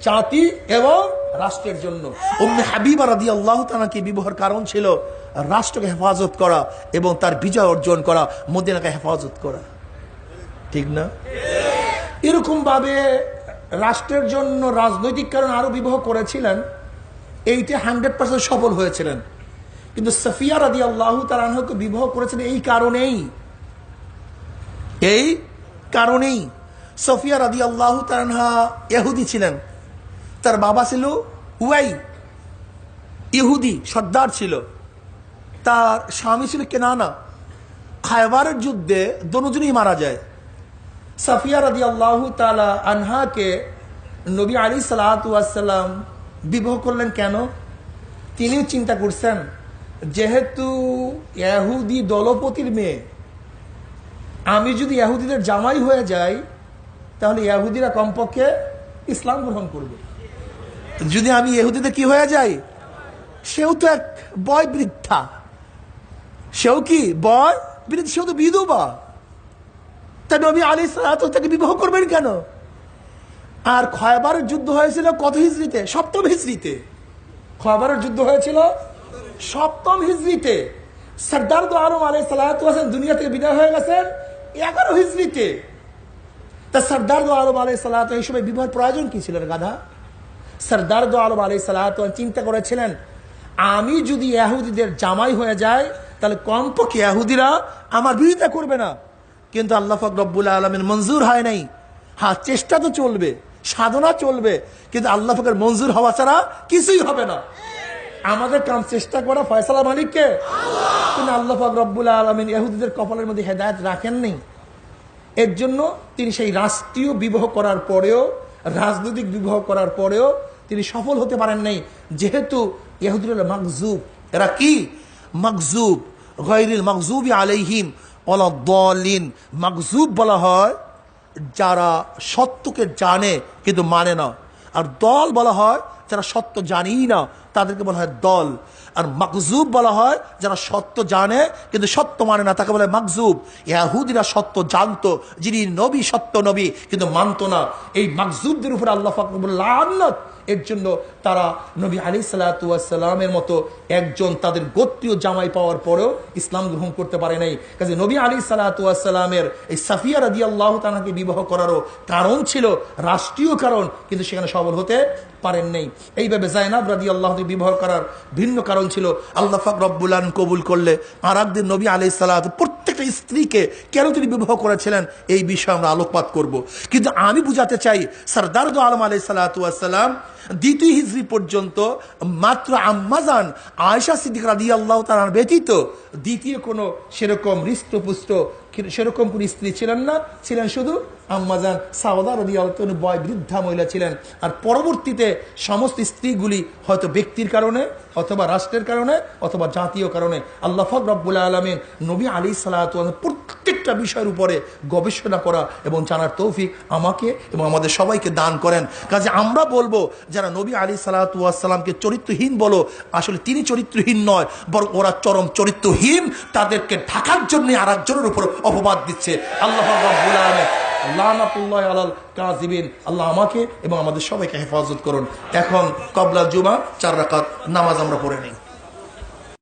জাতি এবং রাষ্ট্রের জন্য। উম্মে হাবিবা রাদিয়াল্লাহু তাআলাকে বিবাহের কারণ ছিল রাষ্ট্রকে হেফাজত করা এবং তার বিজয় অর্জন করা, মদিনাকে হেফাজত করা। ঠিক না? এরকম ভাবে রাষ্ট্রের জন্য, রাজনৈতিক কারণে আরো বিবাহ করেছিলেন, এইটা 100% সফল হয়েছিলেন। কিন্তু সাফিয়া রাদিয়াল্লাহু তাআলা আনহাকে বিবাহ করেছেন এই কারণেই। সাফিয়া রাদিয়াল্লাহু তাআলা আনহা ইহুদি ছিলেন, তার বাবা ছিল হুয়াই, ইহুদি সর্দার ছিল, তার স্বামী ছিল কেনানা। খায়বারের যুদ্ধে দুজনেই মারা যায়। সাফিয়া রাদিয়াল্লাহু তাআলা আনহাকে নবী আলাইহিস সালাম বিবাহ করলেন কেন? তিনিও চিন্তা করছেন যেহেতু ইহুদি দলপতির মেয়ে, আমি যদি ইহুদিদের জামাই হয়ে যাই তাহলে ইহুদিরা কমপক্ষে ইসলাম গ্রহণ করবে। যদি আমি ইহুদিতে কি হয়ে যাই, সেও তো এক বয় বৃদ্ধা, সেও কি বয় বৃদ্ধ, সেও তো বিধবা। তা নবী আলাইহিস সালাতু তাকে বিবাহ করবেন কেন? আর খয়বারের যুদ্ধ হয়েছিল কত হিজরিতে? 7ম হিজরিতে। খয়বারের যুদ্ধ হয়েছিল 7ম হিজরিতে। সরদার দো আলম আলাইহিস সালাতু ওয়াসালাম দুনিয়া থেকে বিদায় হয়ে গেছেন 11 হিজরিতে। তা সরদার দো আলম আলাইহিস সালাতু এই সময় বিবাহের প্রয়োজন কি ছিল গাধা? সরদার দো আলম আলাইহিস সালাতু চিন্তা করেছিলেন, আমি যদি ইহুদিদের জামাই হয়ে যায় তাহলে কমপক্ষে ইহুদিরা আমার বিরোধিতা করবে না। কিন্তু আল্লাহ পাক রব্বুল আলামিন মঞ্জুর হয় নাই। হ্যাঁ, চেষ্টা তো চলবে, সাধনা চলবে, কিন্তু আল্লাহ পাকের মঞ্জুর হওয়া ছাড়া কিছুই হবে না। আমাদের কাম চেষ্টা করা, ফয়সালা মালিককে। কিন্তু আল্লাহ পাক রব্বুল আলামিন ইহুদিদের কপালের মধ্যে হেদায়েত রাখেননি। এর জন্য তিনি সেই রাষ্ট্রীয় বিবাহ করার পরেও, রাজনৈতিক বিবাহ করার পরেও তিনি সফল হতে পারেন নাই। যেহেতু ইহুদিরা মাগজুব, এরা কি মাগজুব, গায়রিল মাগজুবি আলাইহিম ওয়ালাদ-দাল্লিন। মাগজুব বলা হয় যারা সত্যকে জানে কিন্তু মানে না, আর দল বলা হয় যারা সত্য জানেই না, তাদেরকে বলা হয় দল। আর মাগজুব বলা হয় যারা সত্য জানে কিন্তু সত্য মানে না, তাকে বলে মাগজুব। ইহুদিরা সত্য জানতো, যিনি নবী সত্য নবী, কিন্তু মানতো না। এই মাগজুবদের উপর আল্লাহ পাক লানত। এর জন্য তারা নবী আলাইহিস সালাতু ওয়াস সালামের মতো একজন তাদের গোত্রীয় জামাই পাওয়ার পরেও ইসলাম গ্রহণ করতে পারে নাই। কাজে নবী আলাইহিস সালাতু ওয়াস সালামের এই সাফিয়া রাদিয়াল্লাহু তাআলাকে বিবাহ করারও কারণ ছিল রাষ্ট্রীয় কারণ, কিন্তু সেখানে সফল হতে পারেন নাই। এইভাবে যায়নাব রাদিয়াল্লাহু তাআলা বিবাহ করার ভিন্ন কারণ ছিল। আল্লাহ পাক রব্বুল আলামিন কবুল করলে আর একদিন নবী আলাইহিস সালাতু প্রত্যেকটা স্ত্রীকে কেন তিনি বিবাহ করেছিলেন এই বিষয়ে আমরা আলোকপাত করব। কিন্তু আমি বুঝাতে চাই, সরদার দো আলম আলাইহিস সালাতু ওয়াস সালাম 2য় হিজরি পর্যন্ত মাত্র আম্মাজান আয়েশা সিদ্দিকা রাদিয়াল্লাহু তাআলা ব্যতীত দ্বিতীয় কোনো সেরকম হৃষ্টপুষ্ট সেরকম কোন স্ত্রী ছিলেন না, ছিলেন শুধু আম্মাজান সাউদা রাদিয়াল্লাহু তাআলা, বয় বৃদ্ধা মহিলা ছিলেন। আর পরবর্তীতে সমস্ত স্ত্রীগুলি হয়তো ব্যক্তির কারণে অথবা রাষ্ট্রের কারণে অথবা জাতীয় কারণে আল্লাহ পাক রব্বুল আলামিন নবী আলাইহিস সালাতু ওয়াস সালাম প্রত্যেকটা বিষয়ের উপরে গবেষণা করা এবং জানার তৌফিক আমাকে এবং আমাদের সবাইকে দান করেন। কাজে আমরা বলবো যারা নবী আলাইহিস সালাতু ওয়াস সালামকে চরিত্রহীন বলো, আসলে তিনি চরিত্রহীন নয়, বরং ওরা চরম চরিত্রহীন, তাদেরকে ঢাকার জন্য আর একজনের উপর অপবাদ দিচ্ছে। আল্লাহ রাব্বুল আলামিন লানাতুল্লাহি আলাল কাযিবিন। আল্লাহ আমাকে এবং আমাদের সবাইকে হেফাজত করুন। এখন ক্বাবলা জুমা 4 রাকাত নামাজ আমরা পড়ে নিই।